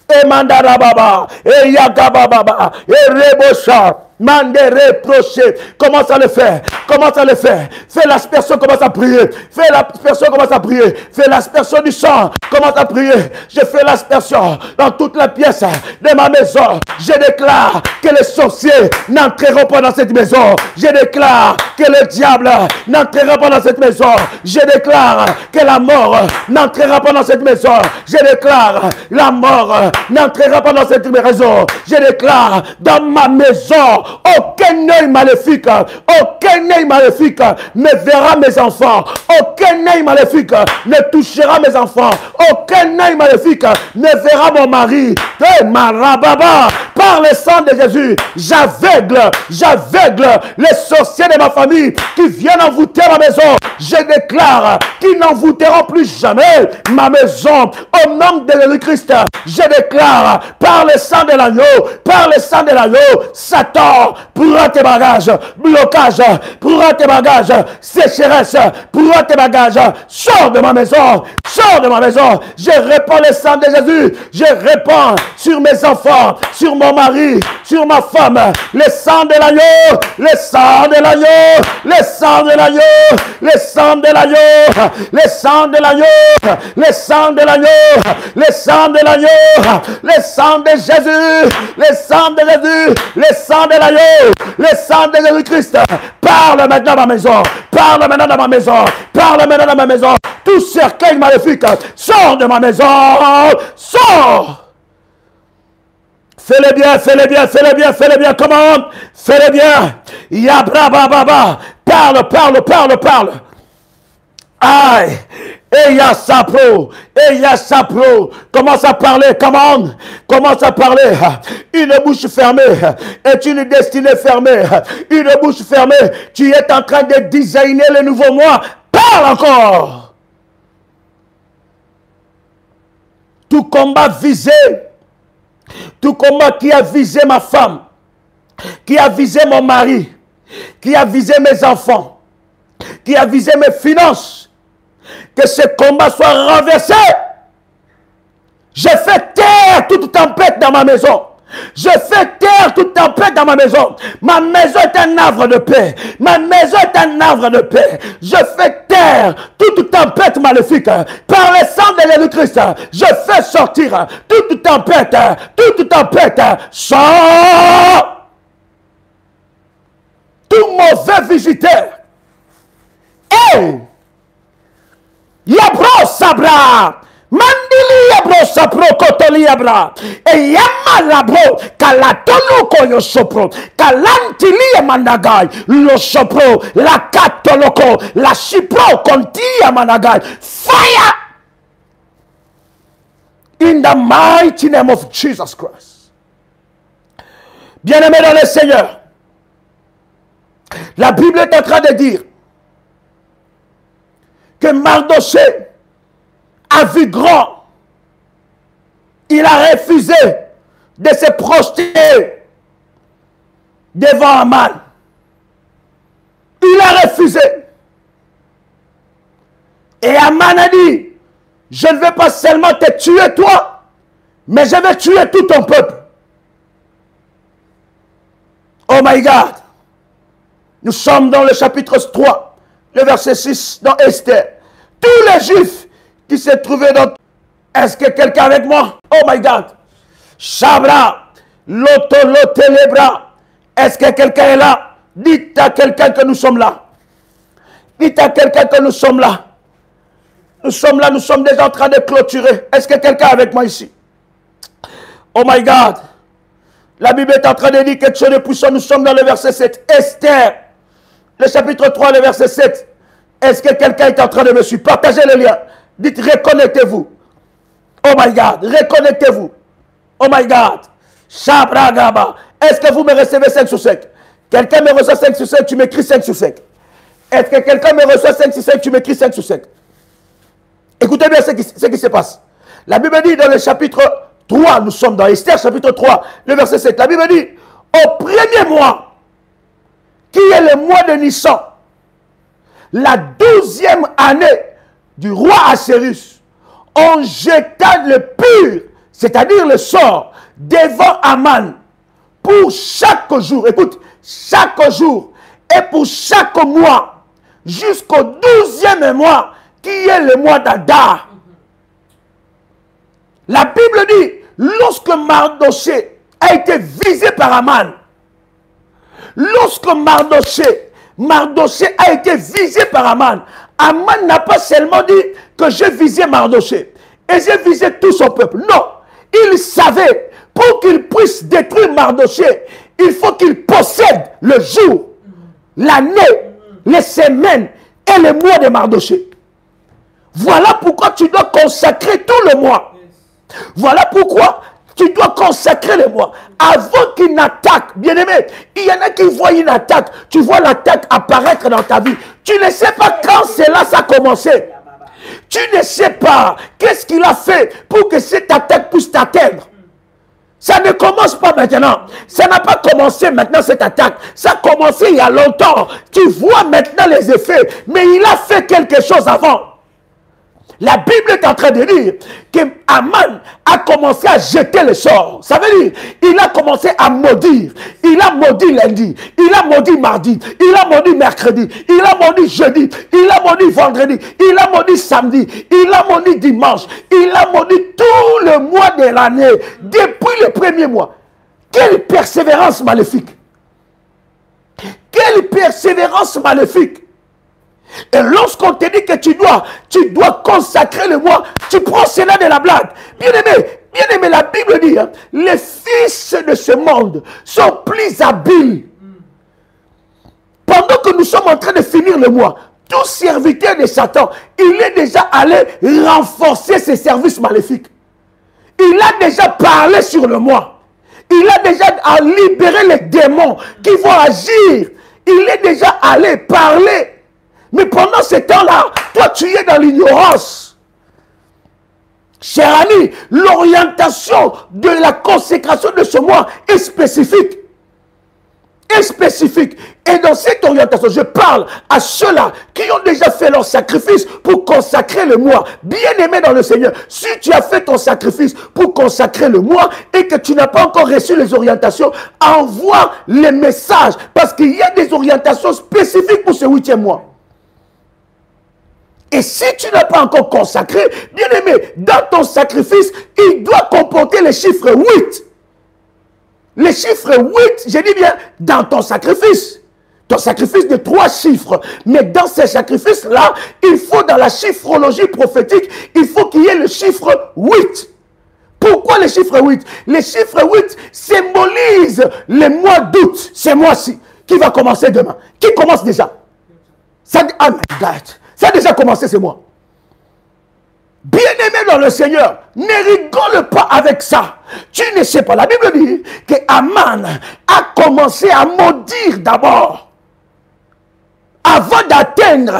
Et mandarababa. Et yagababa. Et rebosha. Mande reproché. Commence à le faire. Commence à le faire. Fais l'aspersion, commence à prier. Fais l'aspersion, commence à prier. Fais l'aspersion du sang. Commence à prier. Je fais l'aspersion dans toute la pièce de ma maison. Je déclare que les sorciers n'entreront pas dans cette maison. Je déclare que le diable n'entrera pas dans cette maison. Je déclare que la mort n'entrera pas dans cette maison. Je déclare la mort n'entrera pas dans cette maison. Je déclare dans ma maison aucun œil maléfique ne verra mes enfants. Aucun œil maléfique ne touchera mes enfants. Aucun œil maléfique ne verra mon mari. Marababa, par le sang de Jésus, j'aveugle les sorciers de ma famille qui viennent envoûter ma maison. Je déclare qu'ils n'envoûteront plus jamais ma maison. Au nom de Jésus-Christ, je déclare par le sang de l'agneau, Satan, prends tes bagages, blocage, prends tes bagages, sécheresse, prends tes bagages, sors de ma maison, je répands le sang de Jésus, je répands sur mes enfants, sur mon mari, sur ma femme, le sang de l'agneau, le sang de l'agneau, le sang de l'agneau, le sang de l'agneau, le sang de l'agneau, le sang de l'agneau, le sang de l'agneau, le sang de Jésus, le sang de Jésus, le sang de l'agneau, le sang de Jésus-Christ. Parle maintenant dans ma maison, parle maintenant dans ma maison, parle maintenant dans ma maison. Tout cercueil maléfique, sors de ma maison, sors. Fais-le bien, fais-le bien, fais-le bien, fais-le bien, comment? Fais-le bien. Yabra baba, parle. Aïe. Eya sapro, commence à parler, commence à parler. Une bouche fermée est une destinée fermée. Une bouche fermée, tu es en train de designer le nouveau moi. Parle encore. Tout combat visé, tout combat qui a visé ma femme, qui a visé mon mari, qui a visé mes enfants, qui a visé mes finances, que ce combat soit renversé. Je fais taire toute tempête dans ma maison. Je fais taire toute tempête dans ma maison. Ma maison est un havre de paix. Ma maison est un havre de paix. Je fais taire toute tempête maléfique. Par le sang de Jésus-Christ, je fais sortir toute tempête. Sors. Tout mauvais visiteur. Hey! Yabro sabra, Mandili bro sapro kotoli bra. E yama labro kalatolo koyo sopro. Kalantili managai lo sopro la katoloko la shipro konti managai. Fire in the mighty name of Jesus Christ. Bien-aimés dans le Seigneur, la Bible est en train de dire que Mardochée a vu grand. Il a refusé de se projeter devant Aman. Il a refusé. Et Aman a dit, je ne vais pas seulement te tuer toi, mais je vais tuer tout ton peuple. Oh my God. Nous sommes dans le chapitre 3, le verset 6, dans Esther. Tous les Juifs qui se trouvaient dans... Est-ce que quelqu'un avec moi? Oh my God. Shabra, Lotolotélébra. Est-ce que quelqu'un est là? Dites à quelqu'un que nous sommes là. Dites à quelqu'un que nous sommes là. Nous sommes là, nous sommes déjà en train de clôturer. Est-ce que quelqu'un est avec moi ici? Oh my God. La Bible est en train de dire quelque chose de puissant. Nous sommes dans le verset 7. Esther, le chapitre 3, le verset 7. Est-ce que quelqu'un est en train de me suivre? Partagez le lien. Dites, reconnectez-vous. Oh my God, reconnectez-vous. Oh my God. Shabragaba. Est-ce que vous me recevez 5 sur 5? Quelqu'un me reçoit 5 sur 5, tu m'écris 5 sur 5. Est-ce que quelqu'un me reçoit 5 sur 5, tu m'écris 5 sur 5? Écoutez bien ce qui se passe. La Bible dit dans le chapitre 3, nous sommes dans Esther, chapitre 3, le verset 7. La Bible dit, au premier mois, qui est le mois de Nissan, la 12e année du roi Assyrus, on jeta le pur, c'est-à-dire le sort, devant Aman, pour chaque jour, écoute, chaque jour, et pour chaque mois, jusqu'au 12e mois, qui est le mois d'Adar. La Bible dit, lorsque Mardochée a été visé par Aman, lorsque Mardochée a été visé par Aman, Aman n'a pas seulement dit que j'ai visé Mardochée et j'ai visé tout son peuple. Non, il savait, pour qu'il puisse détruire Mardochée, il faut qu'il possède le jour, l'année, les semaines et les mois de Mardochée. Voilà pourquoi tu dois consacrer tout le mois. Voilà pourquoi tu dois consacrer le mois. Avant qu'une attaque, bien aimé, il y en a qui voient une attaque. Tu vois l'attaque apparaître dans ta vie. Tu ne sais pas quand cela ça a commencé. Tu ne sais pas qu'est-ce qu'il a fait pour que cette attaque puisse t'atteindre. Ça ne commence pas maintenant. Ça n'a pas commencé maintenant cette attaque. Ça a commencé il y a longtemps. Tu vois maintenant les effets. Mais il a fait quelque chose avant. La Bible est en train de dire que Aman a commencé à jeter le sort. Ça veut dire, il a commencé à maudire. Il a maudit lundi, il a maudit mardi, il a maudit mercredi, il a maudit jeudi, il a maudit vendredi, il a maudit samedi, il a maudit dimanche, il a maudit tout le mois de l'année, depuis le premier mois. Quelle persévérance maléfique! Quelle persévérance maléfique! Et lorsqu'on te dit que tu dois consacrer le mois, tu prends cela de la blague. Bien aimé, la Bible dit, hein, les fils de ce monde sont plus habiles. Pendant que nous sommes en train de finir le mois, tout serviteur de Satan, il est déjà allé renforcer ses services maléfiques. Il a déjà parlé sur le mois. Il a déjà libéré les démons qui vont agir. Il est déjà allé parler. Mais pendant ce temps-là, toi, tu es dans l'ignorance. Cher ami, l'orientation de la consécration de ce mois est spécifique. Est spécifique. Et dans cette orientation, je parle à ceux-là qui ont déjà fait leur sacrifice pour consacrer le mois. Bien-aimé dans le Seigneur, si tu as fait ton sacrifice pour consacrer le mois et que tu n'as pas encore reçu les orientations, envoie les messages parce qu'il y a des orientations spécifiques pour ce 8e mois. Et si tu n'as pas encore consacré, bien aimé, dans ton sacrifice, il doit comporter le chiffre 8. Le chiffre 8, je dis bien, dans ton sacrifice. ton sacrifice de 3 chiffres. Mais dans ces sacrifices-là, il faut, dans la chiffrologie prophétique, il faut qu'il y ait le chiffre 8. Pourquoi le chiffre 8? Le chiffre 8 symbolise le mois d'août, ce mois-ci, qui va commencer demain. Qui commence déjà? Ça, oh my God, ça a déjà commencé ce mois. Bien-aimé dans le Seigneur, ne rigole pas avec ça. Tu ne sais pas. La Bible dit que Aman a commencé à maudire d'abord. Avant d'atteindre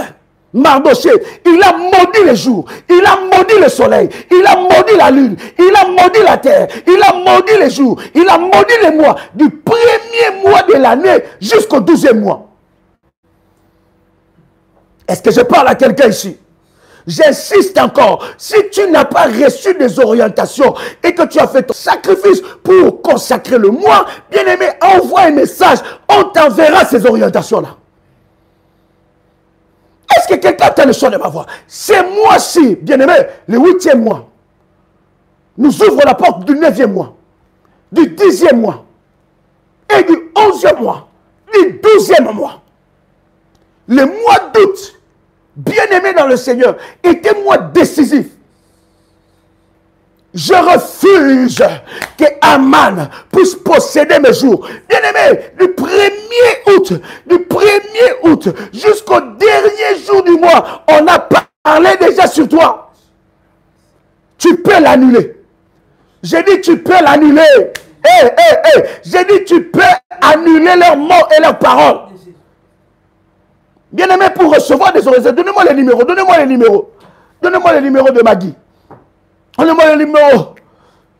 Mardoché, il a maudit les jours, il a maudit le soleil, il a maudit la lune, il a maudit la terre, il a maudit les jours, il a maudit les mois, du premier mois de l'année jusqu'au 12e mois. Est-ce que je parle à quelqu'un ici? J'insiste encore, si tu n'as pas reçu des orientations et que tu as fait ton sacrifice pour consacrer le mois, bien aimé, envoie un message, on t'enverra ces orientations-là. Est-ce que quelqu'un a le son de ma voix? Ce mois-ci, bien aimé, le 8e mois, nous ouvre la porte du 9e mois, du 10e mois, et du 11e mois, du 12e mois. Le mois d'août, bien-aimé dans le Seigneur, est un mois décisif. Je refuse que Aman puisse posséder mes jours. Bien-aimé, du 1er août jusqu'au dernier jour du mois, on a parlé déjà sur toi. Tu peux l'annuler. J'ai dit tu peux l'annuler. J'ai dit tu peux annuler leurs mots et leurs paroles. Bien-aimé, pour recevoir des orientations, donnez-moi les numéros, donnez-moi les numéros. Donnez-moi les numéros de Magui. Donnez-moi les numéros.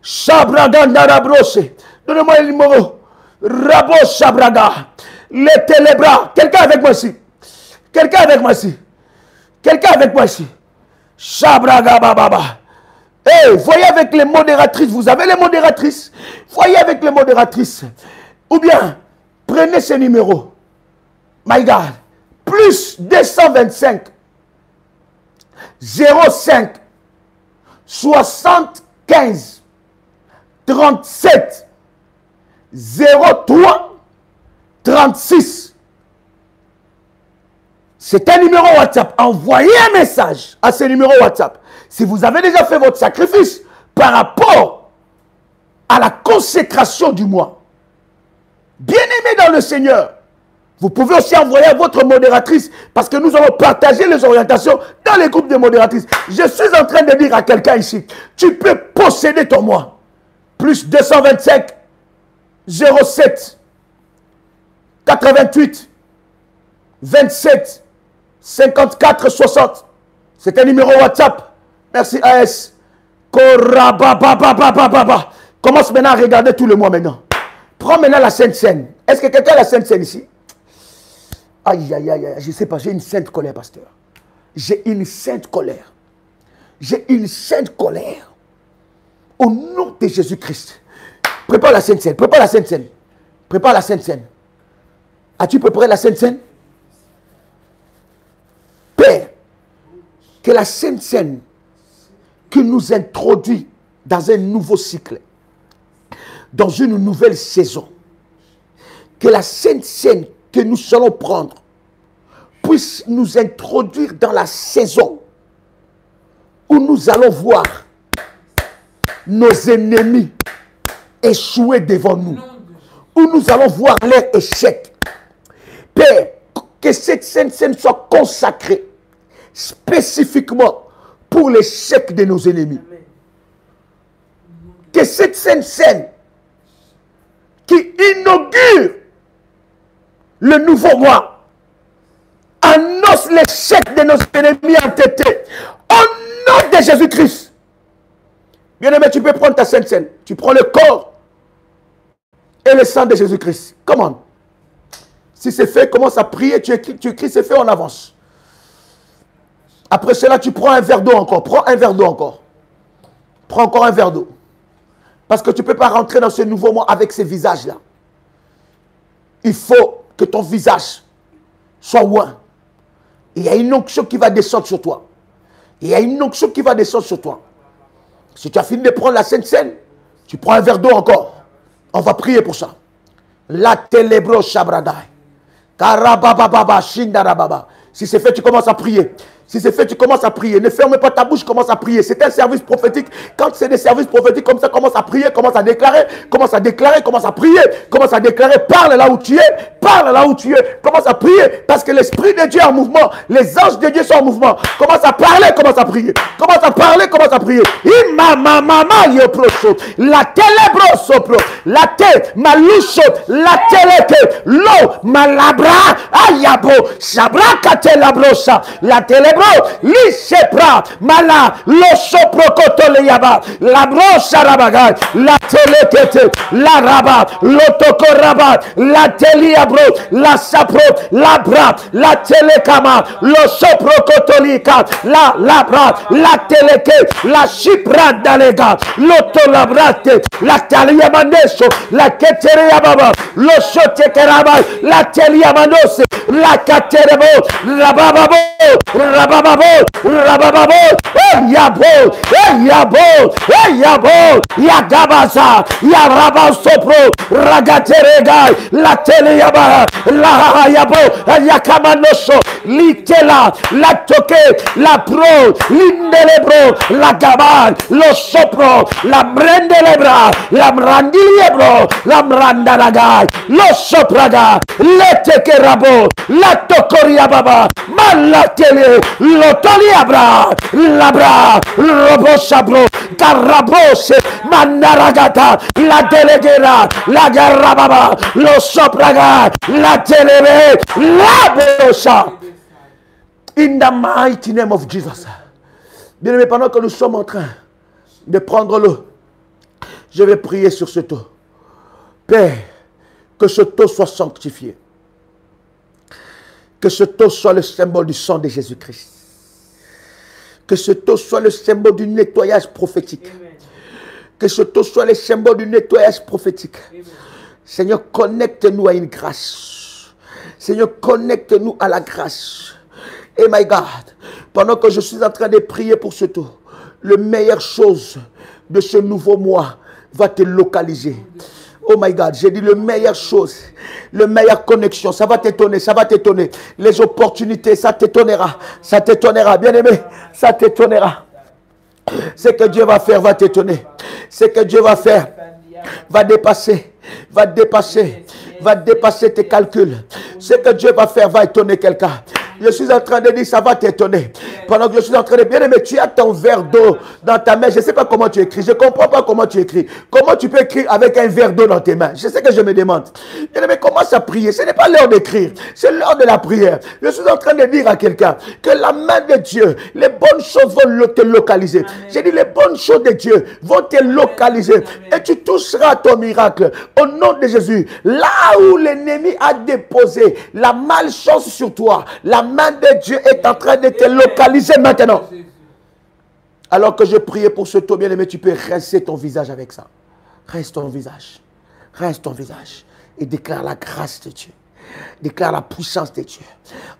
Shabraga Narabrose. Donnez-moi les numéros. Rabo Shabraga. Les télébras. Quelqu'un avec moi ici. Quelqu'un avec moi ici. Quelqu'un avec moi ici. Shabraga Bababa. Hey, voyez avec les modératrices. Vous avez les modératrices? Voyez avec les modératrices. Ou bien, prenez ces numéros. My God. Plus 225 05 75 37 03 36. C'est un numéro WhatsApp. Envoyez un message à ce numéro WhatsApp. Si vous avez déjà fait votre sacrifice par rapport à la consécration du mois. Bien-aimé dans le Seigneur, vous pouvez aussi envoyer à votre modératrice parce que nous allons partager les orientations dans les groupes de modératrices. Je suis en train de dire à quelqu'un ici, tu peux posséder ton mois. Plus 225 07 88 27 54 60. C'est un numéro WhatsApp. Merci AS. Commence maintenant à regarder tout le mois maintenant. Prends maintenant la Sainte Seine. Est-ce que quelqu'un a la Sainte Seine ici? Aïe, aïe, aïe, je ne sais pas, j'ai une sainte colère, pasteur. J'ai une sainte colère. J'ai une sainte colère. Au nom de Jésus-Christ. Prépare la Sainte Seine, prépare la Sainte Seine. Prépare la Sainte Seine. As-tu préparé la Sainte Seine? Père, que la Sainte Seine qui nous introduit dans un nouveau cycle, dans une nouvelle saison, que la Sainte Seine que nous allons prendre puisse nous introduire dans la saison où nous allons voir nos ennemis échouer devant nous, où nous allons voir leur échec. Père, que cette Sainte Seine soit consacrée spécifiquement pour l'échec de nos ennemis. Que cette Sainte Seine qui inaugure le nouveau mois annonce l'échec de nos ennemis entêtés. Au nom de Jésus-Christ. Bien-aimé, tu peux prendre ta Sainte Seine. Tu prends le corps et le sang de Jésus-Christ. Comment? Si c'est fait, commence à prier. Tu écris, c'est fait, on avance. Après cela, tu prends un verre d'eau encore. Prends un verre d'eau encore. Prends encore un verre d'eau. Parce que tu ne peux pas rentrer dans ce nouveau mois avec ces visages-là. Il faut que ton visage soit loin. Il y a une onction qui va descendre sur toi. Il y a une onction qui va descendre sur toi. Si tu as fini de prendre la Sainte Seine, tu prends un verre d'eau encore. On va prier pour ça. La telebro shabradai. Karabababa, Shindarababa. Si c'est fait, tu commences à prier. Si c'est fait, tu commences à prier. Ne ferme pas ta bouche, commence à prier. C'est un service prophétique. Quand c'est des services prophétiques comme ça, commence à prier, commence à déclarer, commence à déclarer, commence à prier, commence à déclarer. Parle là où tu es, parle là où tu es. Commence à prier parce que l'Esprit de Dieu est en mouvement. Les anges de Dieu sont en mouvement. Commence à parler, commence à prier. Commence à parler, commence à prier. La télébro sopro. La té, malucho, la télé, l'eau, malabra, ayabo, sabra katelabrosa, la télé. L'isepra, mala, lo soprocoto le yaba, la brosa rabaga, la telekete, la raba, l'otoko raba, la teliabro, la sapro, la bra, la telekama, lo soprocotolika, la labra, la teleke, la chipra dalega, l'otolabrate, la taliamaneso, la keteriababa, lo sotekeraba, la teliamanose, la caterebo, la bababo, Rabababo, Rabababo, Yabo, Yabo, Yabo, Yagabaza, Yaraba Sopro, Ragaterega, la Teleyaba, la Yabo, Yakamanoso, Litela, la Toque, la Pro, l'Indelebro, la Gabal, lo Sopro, la Brendelebra, la Brandilebro, la Brandaraga, lo Sopraga, le Tekerabo, la Tokoriababa, Malatele, l'Otoliabra, Labra, Robosabro, Carabose, Mandaragata, la Delegera, la Garababa, lo Sopraga, la Telebe, la Bosa. In the mighty name of Jesus. Bien-aimés, pendant que nous sommes en train de prendre l'eau, je vais prier sur ce taux. Père, que ce taux soit sanctifié. Que ce taux soit le symbole du sang de Jésus-Christ. Que ce taux soit le symbole du nettoyage prophétique. Amen. Que ce taux soit le symbole du nettoyage prophétique. Amen. Seigneur, connecte-nous à une grâce. Seigneur, connecte-nous à la grâce. Et my God, pendant que je suis en train de prier pour ce taux, la meilleure chose de ce nouveau mois va te localiser. Oh my God, j'ai dit le meilleure chose, le meilleure connexion, ça va t'étonner, ça va t'étonner. Les opportunités, ça t'étonnera, bien aimé, ça t'étonnera. Ce que Dieu va faire va t'étonner. Ce que Dieu va faire va dépasser tes calculs. Ce que Dieu va faire va étonner quelqu'un. Je suis en train de dire, ça va t'étonner. Pendant que je suis en train de bien aimer, tu as ton verre d'eau dans ta main. Je ne sais pas comment tu écris. Je ne comprends pas comment tu écris. Comment tu peux écrire avec un verre d'eau dans tes mains? Je sais que je me demande. Bien aimé, commence à prier. Ce n'est pas l'heure d'écrire. C'est l'heure de la prière. Je suis en train de dire à quelqu'un que la main de Dieu, les bonnes choses vont te localiser. J'ai dit, les bonnes choses de Dieu vont te localiser. Et tu toucheras ton miracle. Au nom de Jésus. Là où l'ennemi a déposé la malchance sur toi, la main de Dieu est en train de te localiser maintenant. Alors que je priais pour ce taux, bien aimé, tu peux rincer ton visage avec ça. Rince ton visage. Rince ton visage. Et déclare la grâce de Dieu. Déclare la puissance de Dieu.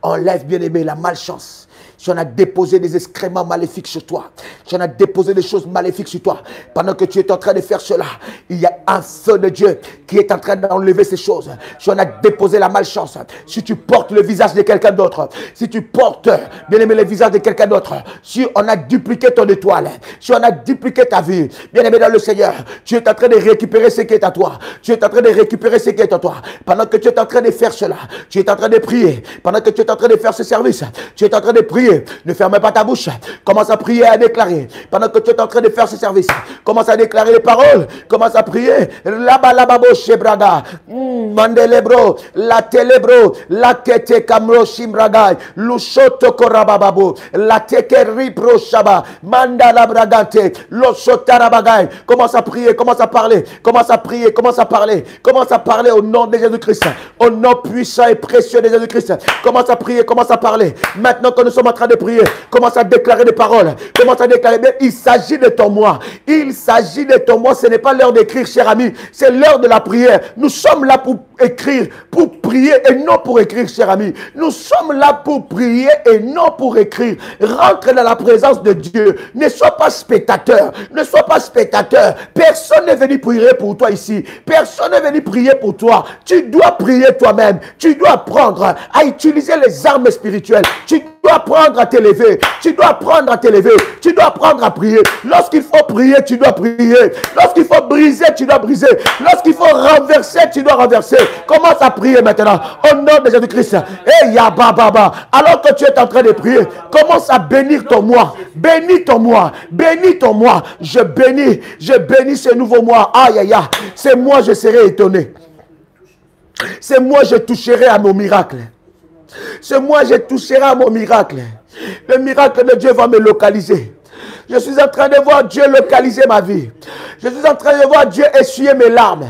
Enlève, bien aimé, la malchance. Tu en as déposé des excréments maléfiques sur toi. Tu en as déposé des choses maléfiques sur toi. Pendant que tu es en train de faire cela, il y a un feu de Dieu qui est en train d'enlever ces choses. Tu en as déposé la malchance. Si tu portes le visage de quelqu'un d'autre, si tu portes, bien aimé, le visage de quelqu'un d'autre, si on a dupliqué ton étoile, si on a dupliqué ta vie, bien aimé dans le Seigneur, tu es en train de récupérer ce qui est à toi. Tu es en train de récupérer ce qui est à toi. Pendant que tu es en train de faire cela, tu es en train de prier. Pendant que tu es en train de faire ce service, tu es en train de prier. Ne ferme pas ta bouche. Commence à prier et à déclarer. Pendant que tu es en train de faire ce service, commence à déclarer les paroles. Commence à prier. Là-bas, chez Braga. Mandelebro, la telebro, la kete kamro shimbraga, lushoto korabababo, la tekeri pro shaba, mandala bragante, losotarabagay. Commence à prier, commence à parler, commence à prier, commence à parler, commence à parler au nom de Jésus-Christ, au nom puissant et précieux de Jésus-Christ. Commence à prier, commence à parler. Maintenant que nous sommes en train de prier. Commence à déclarer des paroles. Commence à déclarer. Mais il s'agit de ton moi. Il s'agit de ton moi. Ce n'est pas l'heure d'écrire, cher ami. C'est l'heure de la prière. Nous sommes là pour écrire, pour prier et non pour écrire, cher ami. Nous sommes là pour prier et non pour écrire. Rentre dans la présence de Dieu. Ne sois pas spectateur. Ne sois pas spectateur. Personne n'est venu prier pour toi ici. Personne n'est venu prier pour toi. Tu dois prier toi-même. Tu dois apprendre à utiliser les armes spirituelles. Tu dois apprendre à t'élever. Tu dois apprendre à t'élever. Tu dois apprendre à prier. Lorsqu'il faut prier, tu dois prier. Lorsqu'il faut briser, tu dois briser. Lorsqu'il faut renverser, tu dois renverser. Commence à prier maintenant. Au nom de Jésus-Christ. Et Yababa. Alors que tu es en train de prier, commence à bénir ton moi. Bénis ton moi. Bénis ton moi. Je bénis ce nouveau moi. Aïe, aïe, aïe. C'est moi, je serai étonné. C'est moi, je toucherai à mon miracle. C'est moi, je toucherai à mon miracle. Le miracle de Dieu va me localiser. Je suis en train de voir Dieu localiser ma vie. Je suis en train de voir Dieu essuyer mes larmes.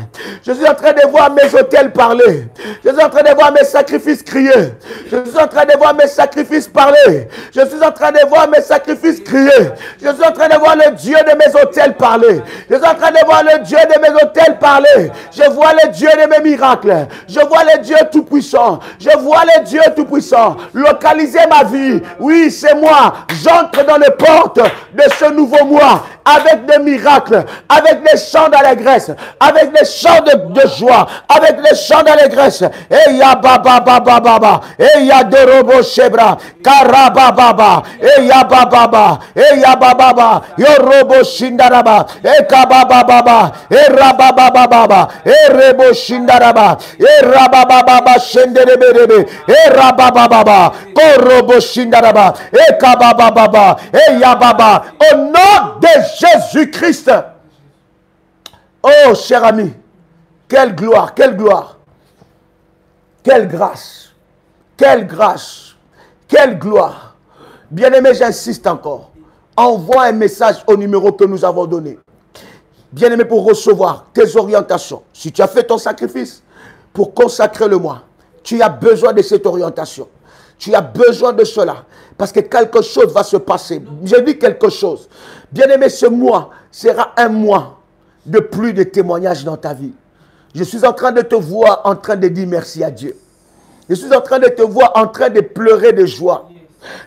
Je suis en train de voir mes autels parler. Je suis en train de voir mes sacrifices crier. Je suis en train de voir mes sacrifices parler. Je suis en train de voir mes sacrifices crier. Je suis en train de voir le Dieu de mes autels parler. Je suis en train de voir le Dieu de mes autels parler. Je vois le Dieu de mes miracles. Je vois le Dieu tout-puissant. Je vois le Dieu tout-puissant localiser ma vie. Oui, c'est moi. J'entre dans les portes de ce nouveau mois avec des miracles, avec des chants d'allégresse, avec des chants de joie, avec des chants d'allégresse. Et ya baba baba baba, et ya dorobo shebra, karababa, et ya baba, et ya baba, yorobo shindaraba, et kababa baba, et rababa baba, et rebo shindaraba, et rababa baba shenderebe, et rababa baba, korobo shindaraba, et kababa baba, et ya baba. Au nom de Jésus-Christ. Oh, cher ami, quelle gloire, quelle gloire, quelle grâce, quelle grâce, quelle gloire. Bien-aimé, j'insiste encore. Envoie un message au numéro que nous avons donné. Bien-aimé, pour recevoir tes orientations. Si tu as fait ton sacrifice pour consacrer le mois, tu as besoin de cette orientation. Tu as besoin de cela. Parce que quelque chose va se passer. Je dis quelque chose. Bien-aimé, ce mois sera un mois de plus de témoignages dans ta vie. Je suis en train de te voir en train de dire merci à Dieu. Je suis en train de te voir en train de pleurer de joie.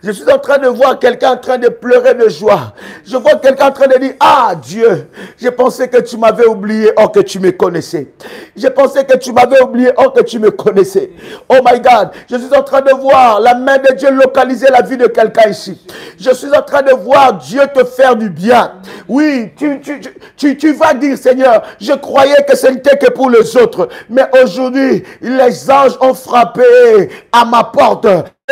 Je suis en train de voir quelqu'un en train de pleurer de joie. Je vois quelqu'un en train de dire, ah Dieu, j'ai pensé que tu m'avais oublié, or que tu me connaissais. J'ai pensé que tu m'avais oublié, or que tu me connaissais. Oh my God, je suis en train de voir la main de Dieu localiser la vie de quelqu'un ici. Je suis en train de voir Dieu te faire du bien. Oui, tu vas dire, Seigneur, je croyais que ce n'était que pour les autres. Mais aujourd'hui, les anges ont frappé à ma porte.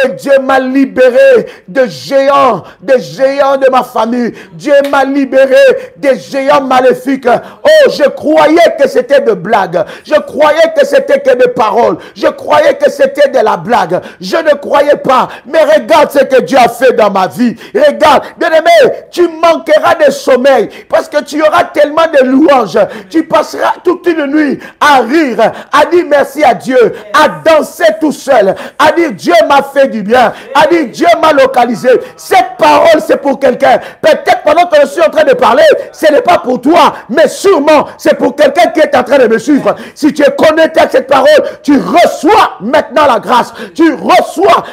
Et Dieu m'a libéré de géants de ma famille. Dieu m'a libéré des géants maléfiques. Oh, je croyais que c'était de blagues. Je croyais que c'était que des paroles. Je croyais que c'était de la blague. Je ne croyais pas. Mais regarde ce que Dieu a fait dans ma vie. Regarde, bien-aimé, tu manqueras de sommeil parce que tu auras tellement de louanges. Tu passeras toute une nuit à rire, à dire merci à Dieu, à danser tout seul, à dire Dieu m'a fait du bien, a dit Dieu m'a localisé. Cette parole c'est pour quelqu'un. Peut-être pendant que je suis en train de parler, ce n'est pas pour toi, mais sûrement c'est pour quelqu'un qui est en train de me suivre. Si tu es connecté à cette parole, tu reçois maintenant la grâce, tu reçois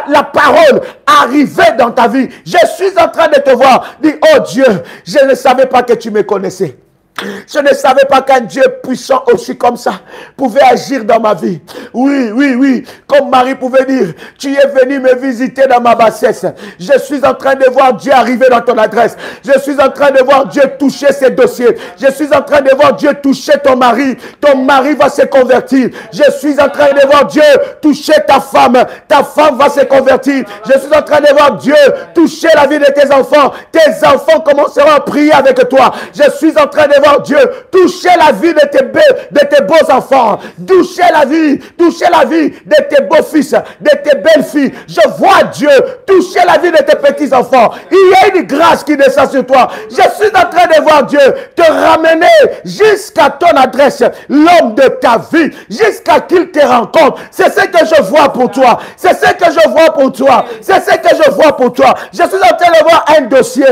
la parole arriver dans ta vie. Je suis en train de te voir, dis oh Dieu, je ne savais pas que tu me connaissais. Je ne savais pas qu'un Dieu puissant aussi comme ça pouvait agir dans ma vie. Oui, oui, oui. Comme Marie pouvait dire, tu es venu me visiter dans ma bassesse. Je suis en train de voir Dieu arriver dans ton adresse. Je suis en train de voir Dieu toucher ses dossiers. Je suis en train de voir Dieu toucher ton mari. Ton mari va se convertir. Je suis en train de voir Dieu toucher ta femme. Ta femme va se convertir. Je suis en train de voir Dieu toucher la vie de tes enfants. Tes enfants commenceront à prier avec toi. Je suis en train de voir Seigneur Dieu, toucher la vie de tes beaux enfants. Toucher la vie de tes beaux-fils, de tes belles-filles. Je vois Dieu toucher la vie de tes petits-enfants. Il y a une grâce qui descend sur toi. Je suis en train de voir Dieu te ramener jusqu'à ton adresse, l'homme de ta vie, jusqu'à qu'il te rencontre. C'est ce que je vois pour toi. C'est ce que je vois pour toi. C'est ce que je vois pour toi. Je suis en train de voir un dossier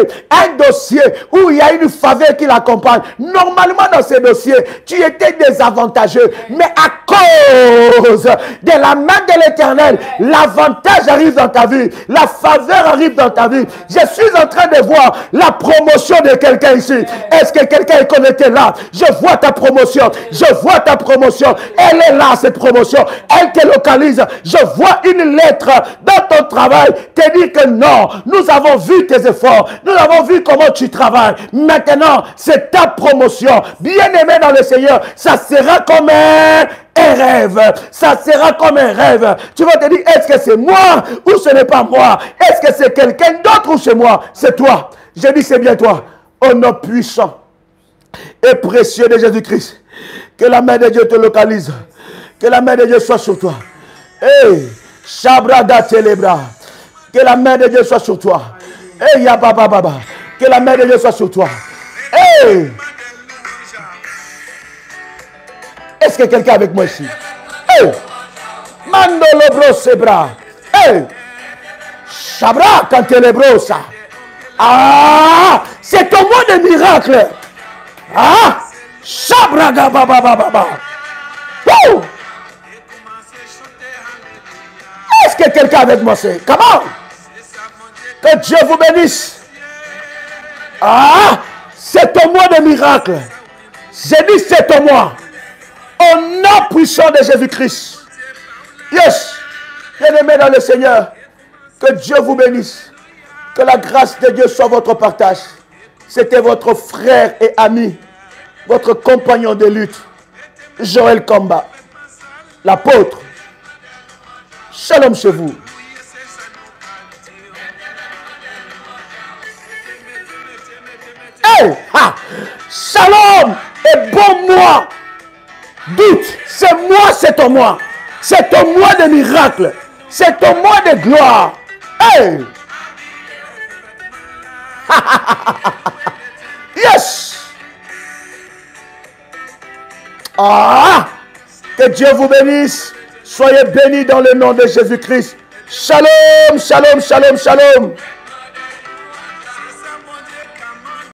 où il y a une faveur qui l'accompagne. Normalement, dans ce dossier, tu étais désavantageux. Mais à cause de la main de l'Éternel, l'avantage arrive dans ta vie. La faveur arrive dans ta vie. Je suis en train de voir la promotion de quelqu'un ici. Est-ce que quelqu'un est connecté là? Je vois ta promotion. Je vois ta promotion. Elle est là, cette promotion. Elle te localise. Je vois une lettre dans ton travail te dit que non, nous avons vu tes efforts. Nous avons vu comment tu travailles. Maintenant, c'est ta promotion. Bien-aimé dans le Seigneur, ça sera comme un rêve. Ça sera comme un rêve. Tu vas te dire, est-ce que c'est moi ou ce n'est pas moi? Est-ce que c'est quelqu'un d'autre ou c'est moi? C'est toi. Je dis, c'est bien toi. Au nom puissant et précieux de Jésus-Christ. Que la main de Dieu te localise. Que la main de Dieu soit sur toi. Hey, Shabrada Telebra. Que la main de Dieu soit sur toi. Hey, Yababa Baba. Que la main de Dieu soit sur toi. Hey! Est-ce que quelqu'un est avec moi ici? Hey! Mandolo Brosebra. Hey! Shabra Cantelebrosa. Ah! C'est ton mot de miracle. Ah! Shabra Gababa Baba. Oh! Est-ce que quelqu'un est avec moi? C'est comment? Que Dieu vous bénisse. Ah! C'est ton mois de miracle. J'ai dit c'est ton mois. Au nom puissant de Jésus-Christ. Yes. Bien-aimés dans le Seigneur. Que Dieu vous bénisse. Que la grâce de Dieu soit votre partage. C'était votre frère et ami. Votre compagnon de lutte. Joël Kamba. L'apôtre. Shalom chez vous. Hey, ha, shalom et bon mois. Doute, c'est moi, c'est ton mois. C'est ton mois de miracle. C'est ton mois de gloire. Hey. Yes. Ah, que Dieu vous bénisse. Soyez bénis dans le nom de Jésus-Christ. Shalom, shalom, shalom, shalom.